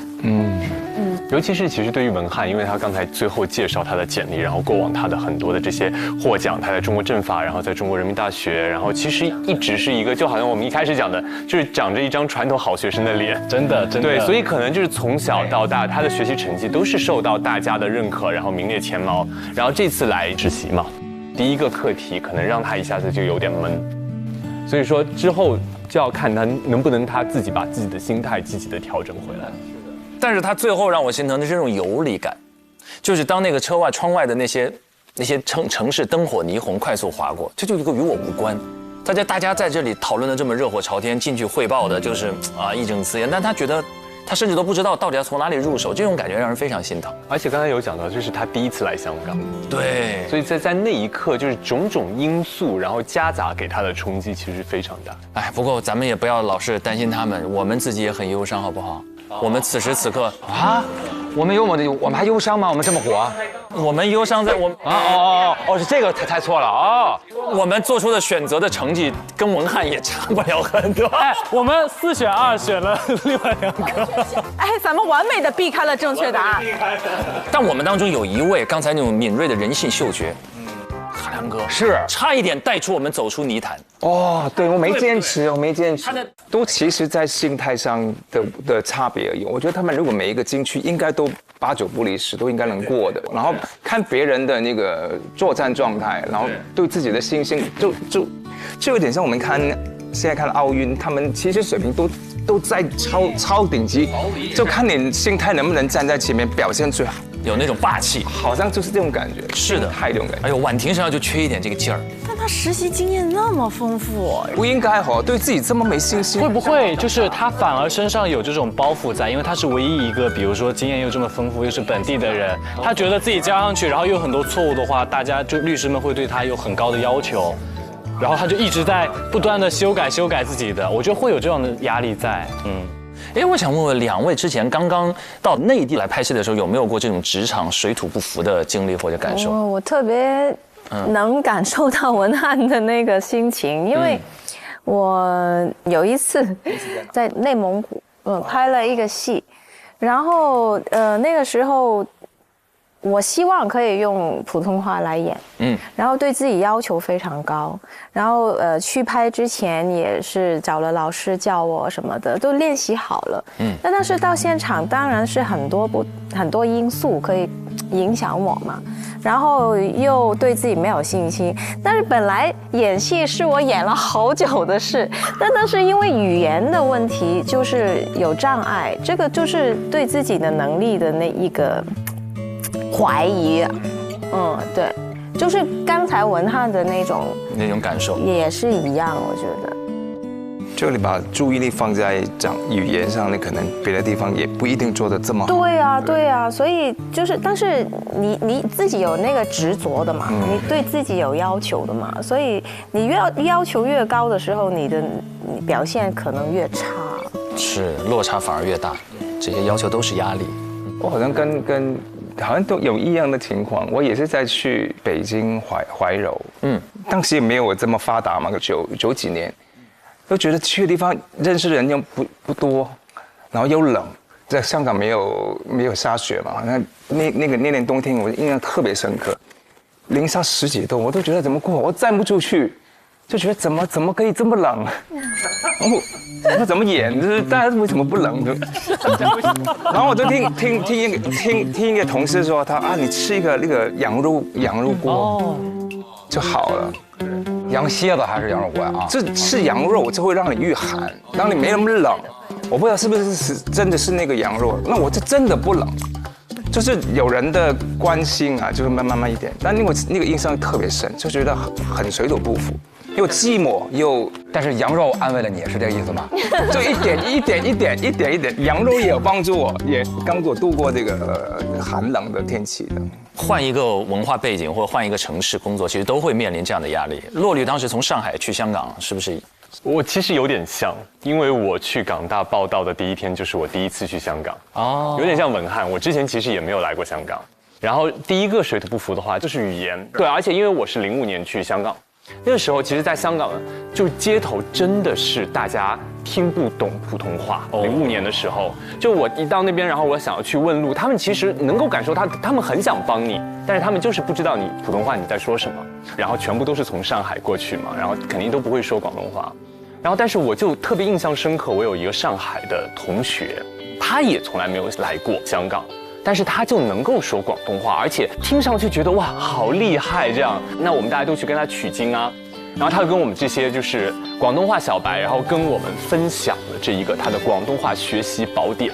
Speaker 16: 尤其是其实对于文翰，因为他刚才最后介绍他的简历，然后过往他的很多的这些获奖，他在中国政法，然后在中国人民大学，然后其实一直是一个，就好像我们一开始讲的，就是长着一张传统好学生的脸，
Speaker 14: 真的。
Speaker 16: 对，所以可能就是从小到大，他的学习成绩都是受到大家的认可，然后名列前茅。然后这次来实习嘛，第一个课题可能让他一下子就有点闷，所以说之后就要看他能不能他自己把自己的心态积极的调整回来。
Speaker 10: 但是他最后让我心疼的是这种游离感，就是当那个车外窗外的那些城市灯火霓虹快速划过，这就一个与我无关。大家在这里讨论的这么热火朝天，进去汇报的就是义正辞严，但他觉得他甚至都不知道到底要从哪里入手，这种感觉让人非常心疼。
Speaker 16: 而且刚才有讲到，这是他第一次来香港，
Speaker 10: 对，
Speaker 16: 所以在那一刻，就是种种因素，然后夹杂给他的冲击其实非常大。
Speaker 10: 哎，不过咱们也不要老是担心他们，我们自己也很忧伤，好不好？我们此时此刻
Speaker 3: 啊，我们还忧伤吗？我们这么火，
Speaker 10: 我们忧伤在我们
Speaker 3: 是这个猜错了哦。
Speaker 10: 我们做出的选择的成绩跟文翰也差不了很多。
Speaker 14: 哎，我们4选2选了另外2个。
Speaker 15: 哎，咱们完美的避开了正确答案。
Speaker 10: 但我们当中有一位刚才那种敏锐的人性嗅觉，大梁哥
Speaker 3: 是
Speaker 10: 差一点带出我们走出泥潭。
Speaker 11: 哦，对，我没坚持，都其实在心态上的差别而已。我觉得他们如果每一个进去，应该都8、9不离10，都应该能过的。然后看别人的那个作战状态，然后对自己的信心，就有点像我们现在看奥运，他们其实水平都在超顶级，就看你心态能不能站在前面表现最好。
Speaker 10: 有那种霸气，
Speaker 11: 好像就是这种感觉。
Speaker 10: 是的，
Speaker 11: 太这种感觉。
Speaker 10: 哎呦，婉婷身上就缺一点这个劲儿。
Speaker 15: 但他实习经验那么丰富，
Speaker 11: 不应该对自己这么没信心。
Speaker 14: 会不会就是他反而身上有这种包袱在？因为他是唯一一个，比如说经验又这么丰富，又是本地的人，他觉得自己加上去，然后又有很多错误的话，大家就律师们会对他有很高的要求，然后他就一直在不断的修改自己的。我觉得会有这样的压力在。
Speaker 10: 哎，我想问问2位，之前刚刚到内地来拍戏的时候，有没有过这种职场水土不服的经历或者感受？
Speaker 17: 我特别能感受到文翰的那个心情，因为我有一次在内蒙古拍了一个戏，然后那个时候我希望可以用普通话来演，然后对自己要求非常高，然后去拍之前也是找了老师教我什么的，都练习好了，但是到现场当然是很多因素可以影响我嘛，然后又对自己没有信心，但是本来演戏是我演了好久的事，但是因为语言的问题就是有障碍，这个就是对自己的能力的那一个怀疑，对，就是刚才文翰的那种
Speaker 10: 感受
Speaker 17: 也是一样，我觉得。
Speaker 11: 就你把注意力放在讲语言上，你可能别的地方也不一定做得这么好。
Speaker 17: 对啊，所以就是，但是你自己有那个执着的嘛，你对自己有要求的嘛，所以你要求越高的时候，你表现可能越差。
Speaker 10: 是，落差反而越大，这些要求都是压力。
Speaker 11: 我好像好像都有一样的情况，我也是在去北京怀柔，当时也没有这么发达嘛，九几年，都觉得去的地方认识的人又不多，然后又冷，在香港没有下雪嘛，那年冬天我印象特别深刻，零下10几度，我都觉得怎么过，我站不住去，就觉得怎么可以这么冷？我怎么演？就是大家为什么不冷？然后我就听一个同事说，你吃一个那个羊肉锅就好了。
Speaker 3: 羊蝎子还是羊肉锅啊？
Speaker 11: 这吃羊肉就会让你御寒，让你没那么冷。我不知道是不是真的是那个羊肉，那我就真的不冷。就是有人的关心啊，就是慢慢一点，但那个印象特别深，就觉得很水土不服。又寂寞又，
Speaker 3: 但是羊肉安慰了你，是这个意思吗？
Speaker 11: 就一点，羊肉也有帮助我，也帮助我度过这个寒冷的天气的。
Speaker 10: 换一个文化背景或者换一个城市工作，其实都会面临这样的压力。洛律当时从上海去香港，是不是？
Speaker 16: 我其实有点像，因为我去港大报道的第一天就是我第一次去香港，有点像文翰。我之前其实也没有来过香港，然后第一个水土不服的话就是语言，对，而且因为我是05年去香港。那个时候，其实，在香港，就是街头真的是大家听不懂普通话。05年的时候，就我一到那边，然后我想要去问路，他们其实能够感受他们很想帮你，但是他们就是不知道你普通话你在说什么。然后全部都是从上海过去嘛，然后肯定都不会说广东话。然后，但是我就特别印象深刻，我有一个上海的同学，他也从来没有来过香港。但是他就能够说广东话，而且听上去觉得哇好厉害这样。那我们大家都去跟他取经啊，然后他就跟我们这些就是广东话小白，然后跟我们分享了这一个他的广东话学习宝典。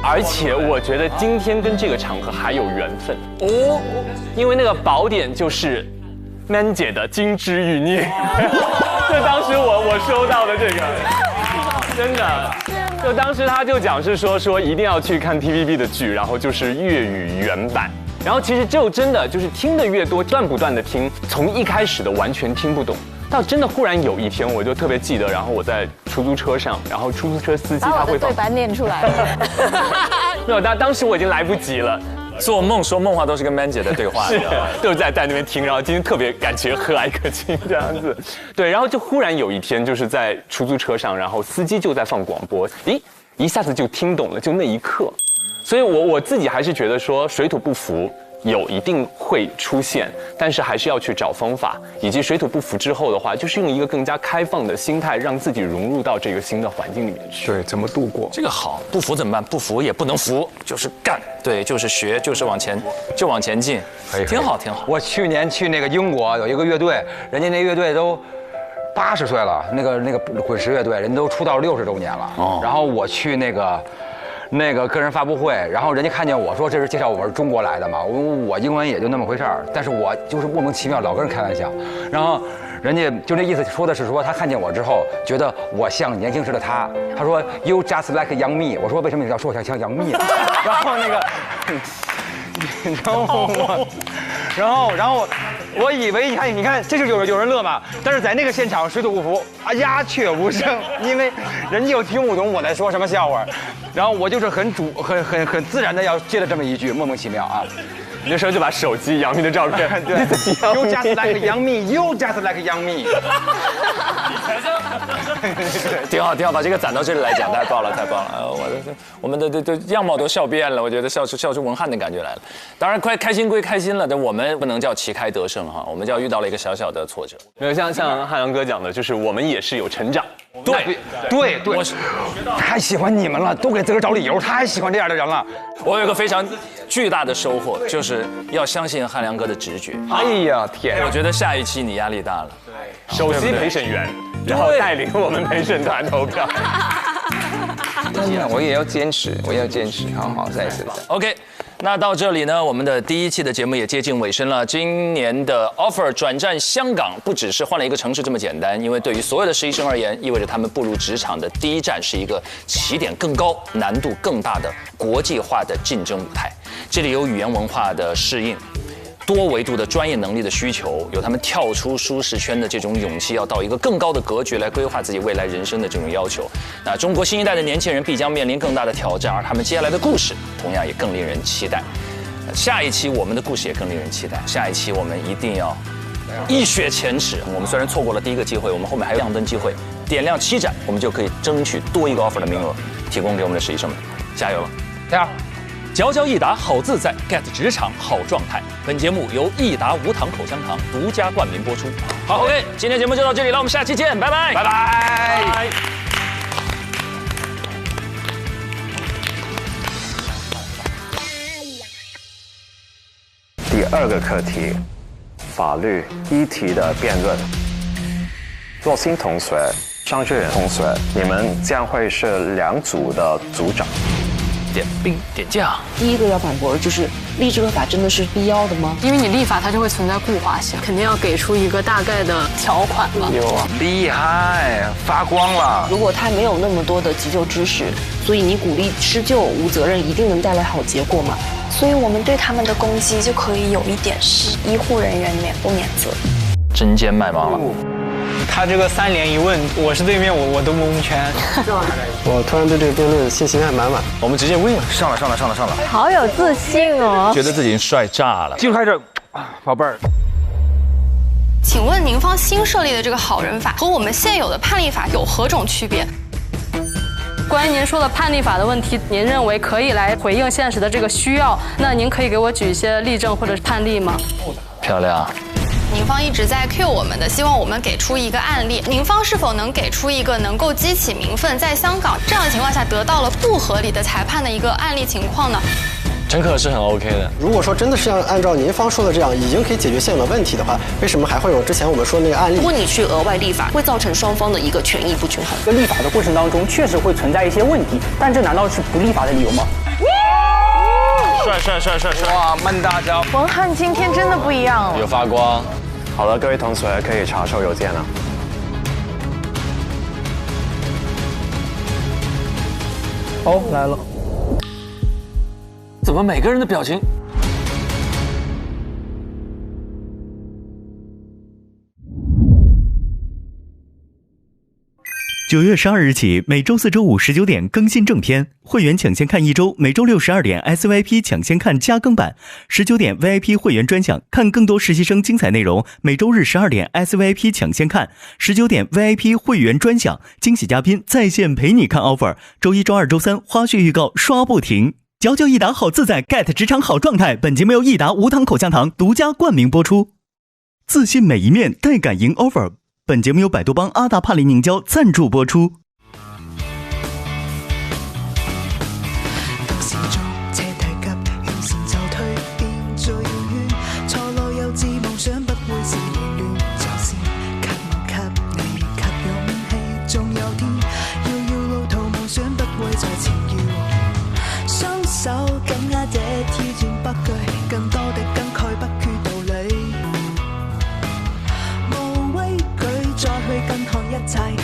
Speaker 16: 而且我觉得今天跟这个场合还有缘分哦，因为那个宝典就是Man姐的金枝玉孽。这当时我收到的这个，真的。就当时他就讲是说一定要去看 TVB 的剧，然后就是粤语原版，然后其实就真的就是听的越多，不断的听，从一开始的完全听不懂，到真的忽然有一天我就特别记得，然后我在出租车上，然后出租车司机他会把
Speaker 17: 对白念出来了，
Speaker 16: 没有，当时我已经来不及了。
Speaker 10: 做梦说梦话都是跟 Man 姐的对话，
Speaker 16: 是都是在那边听，然后今天特别感觉和蔼可亲这样子，对，然后就忽然有一天就是在出租车上，然后司机就在放广播，一下子就听懂了，就那一刻，所以我自己还是觉得说水土不服一定会出现，但是还是要去找方法，以及水土不服之后的话，就是用一个更加开放的心态，让自己融入到这个新的环境里面去。
Speaker 11: 对，怎么度过？
Speaker 10: 这个好，不服怎么办？不服也不能服，就是干，对，就是学，就是往前进，挺好。
Speaker 3: 我去年去那个英国有一个乐队，人家那乐队都80岁了，那个滚石乐队人都出道60周年了。然后我去那个个人发布会，然后人家看见我说这是介绍我是中国来的嘛，我英文也就那么回事儿，但是我就是莫名其妙老跟人开玩笑，然后人家就那意思说的是说他看见我之后觉得我像年轻时的他说 You just like young me， 我说为什么你要说我像杨幂？然后那个，然后我以为你看这就有人乐嘛，但是在那个现场水土不服啊，鸦雀无声，因为人家又听不懂我在说什么笑话，然后我就是很自然的要接了这么一句，莫名其妙啊。
Speaker 16: 那时候就把手机杨幂的照片，
Speaker 3: 对 ，You just like young me，You just like young me，
Speaker 10: 挺好，把这个攒到这里来讲，太棒了。我们的样貌都笑变了，我觉得笑出文翰的感觉来了。当然，开心归开心了，但我们不能叫旗开得胜哈，我们叫遇到了一个小小的挫折。
Speaker 16: 没有像汉阳哥讲的，就是我们也是有成长。
Speaker 3: 对，我太喜欢你们了，都给自个儿找理由，太喜欢这样的人了。
Speaker 10: 我有一个非常巨大的收获，就是要相信汉良哥的直觉。
Speaker 11: 哎呀天！
Speaker 10: 我觉得下一期你压力大了，
Speaker 16: 对，首席陪审员，然后带领我们陪审团投票。
Speaker 11: 真的，我也要坚持，好，再一次。
Speaker 10: OK。那到这里呢，我们的第一期的节目也接近尾声了。今年的 offer 转战香港，不只是换了一个城市这么简单，因为对于所有的实习生而言，意味着他们步入职场的第一站是一个起点更高、难度更大的国际化的竞争舞台。这里有语言文化的适应，多维度的专业能力的需求，有他们跳出舒适圈的这种勇气，要到一个更高的格局来规划自己未来人生的这种要求。那中国新一代的年轻人必将面临更大的挑战，而他们接下来的故事同样也更令人期待。下一期我们的故事也更令人期待，下一期我们一定要一雪前耻。我们虽然错过了第一个机会，我们后面还有亮灯机会。点亮7盏，我们就可以争取多一个 offer 的名额，提供给我们的实习生们。加油了！
Speaker 3: 加油！
Speaker 10: 佼佼益达好自在 ，get 职场好状态。本节目由益达无糖口香糖独家冠名播出。好 ，OK， 今天节目就到这里了，我们下期见，拜拜，
Speaker 3: 拜拜。
Speaker 6: 第2个课题，法律议题的辩论。若星同学、张志远同学，你们将会是2组的组长。
Speaker 10: 点兵点将。
Speaker 13: 第一个要反驳就是立这个法真的是必要的吗？
Speaker 12: 因为你立法它就会存在固化性，肯定要给出一个大概的条款吧。
Speaker 3: 有啊，厉害，发光了。
Speaker 13: 如果他没有那么多的急救知识，所以你鼓励施救无责任，一定能带来好结果吗？
Speaker 5: 所以我们对他们的攻击就可以有一点是医护人员免不免责。
Speaker 10: 针尖麦芒了。
Speaker 20: 他这个3连一问，我是对面我都蒙圈。
Speaker 9: 我突然对这个辩论信心还满满。
Speaker 10: 我们直接 win 了，上了。
Speaker 17: 好有自信哦，
Speaker 10: 觉得自己帅炸了。
Speaker 3: 就开始，宝贝儿。
Speaker 5: 请问您方新设立的这个好人法和我们现有的判例法有何种区别？
Speaker 12: 关于您说的判例法的问题，您认为可以来回应现实的这个需要？那您可以给我举一些例证或者判例吗？
Speaker 10: 漂亮。
Speaker 5: 您方一直在 cue 我们的，希望我们给出一个案例。您方是否能给出一个能够激起民愤，在香港这样的情况下得到了不合理的裁判的一个案例情况呢？
Speaker 14: 陈可是很 OK 的。
Speaker 9: 如果说真的是按照您方说的这样，已经可以解决现有的问题的话，为什么还会有之前我们说的那个案例？
Speaker 13: 如果你去额外立法，会造成双方的一个权益不均衡。
Speaker 20: 在立法的过程当中，确实会存在一些问题，但这难道是不立法的理由吗？
Speaker 14: 帅！
Speaker 3: 哇，闷大招！
Speaker 17: 文翰今天真的不一样了，
Speaker 14: 有发光。
Speaker 6: 好了，各位同学可以查收邮件了。
Speaker 20: 哦，来了。
Speaker 10: 怎么每个人的表情？9
Speaker 1: 月12日起，每周4、周5 19点更新正片，会员抢先看1周，每周6 12点 SVIP 抢先看加更版，19点 VIP 会员专享，看更多实习生精彩内容。每周日12点 SVIP 抢先看，19点 VIP 会员专享，惊喜嘉宾在线陪你看 offer。周1、周2、周3花絮预告刷不停。佼佼益达好自在 ，get 职场好状态。本节目由益达无糖口香糖独家冠名播出。自信每一面，带感赢 offer。本节目由百度帮阿达帕林凝胶赞助播出。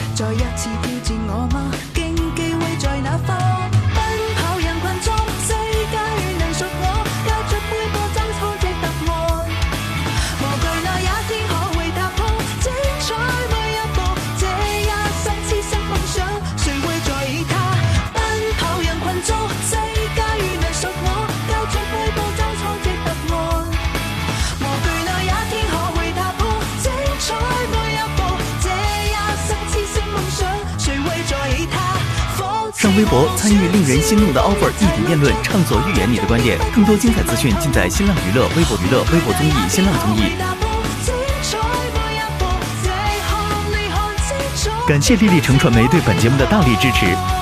Speaker 7: 再一次挑戰我嗎？競技會在哪方？奔跑人群中，世界能屬我，交出每個爭錯的答案。無懼那一天可會踏破，精彩每一步，這一生痴心夢想，誰會在意它？奔跑人群中，世界能屬我，交出每個爭錯的答案。無懼那一天可會踏破，精彩每一步。
Speaker 1: 上微博参与令人心怒的 offer 议题辩论，畅所欲言你的观点。更多精彩资讯尽在新浪娱乐、微博娱乐、微博综艺、新浪综艺。感谢丽丽城传媒对本节目的大力支持。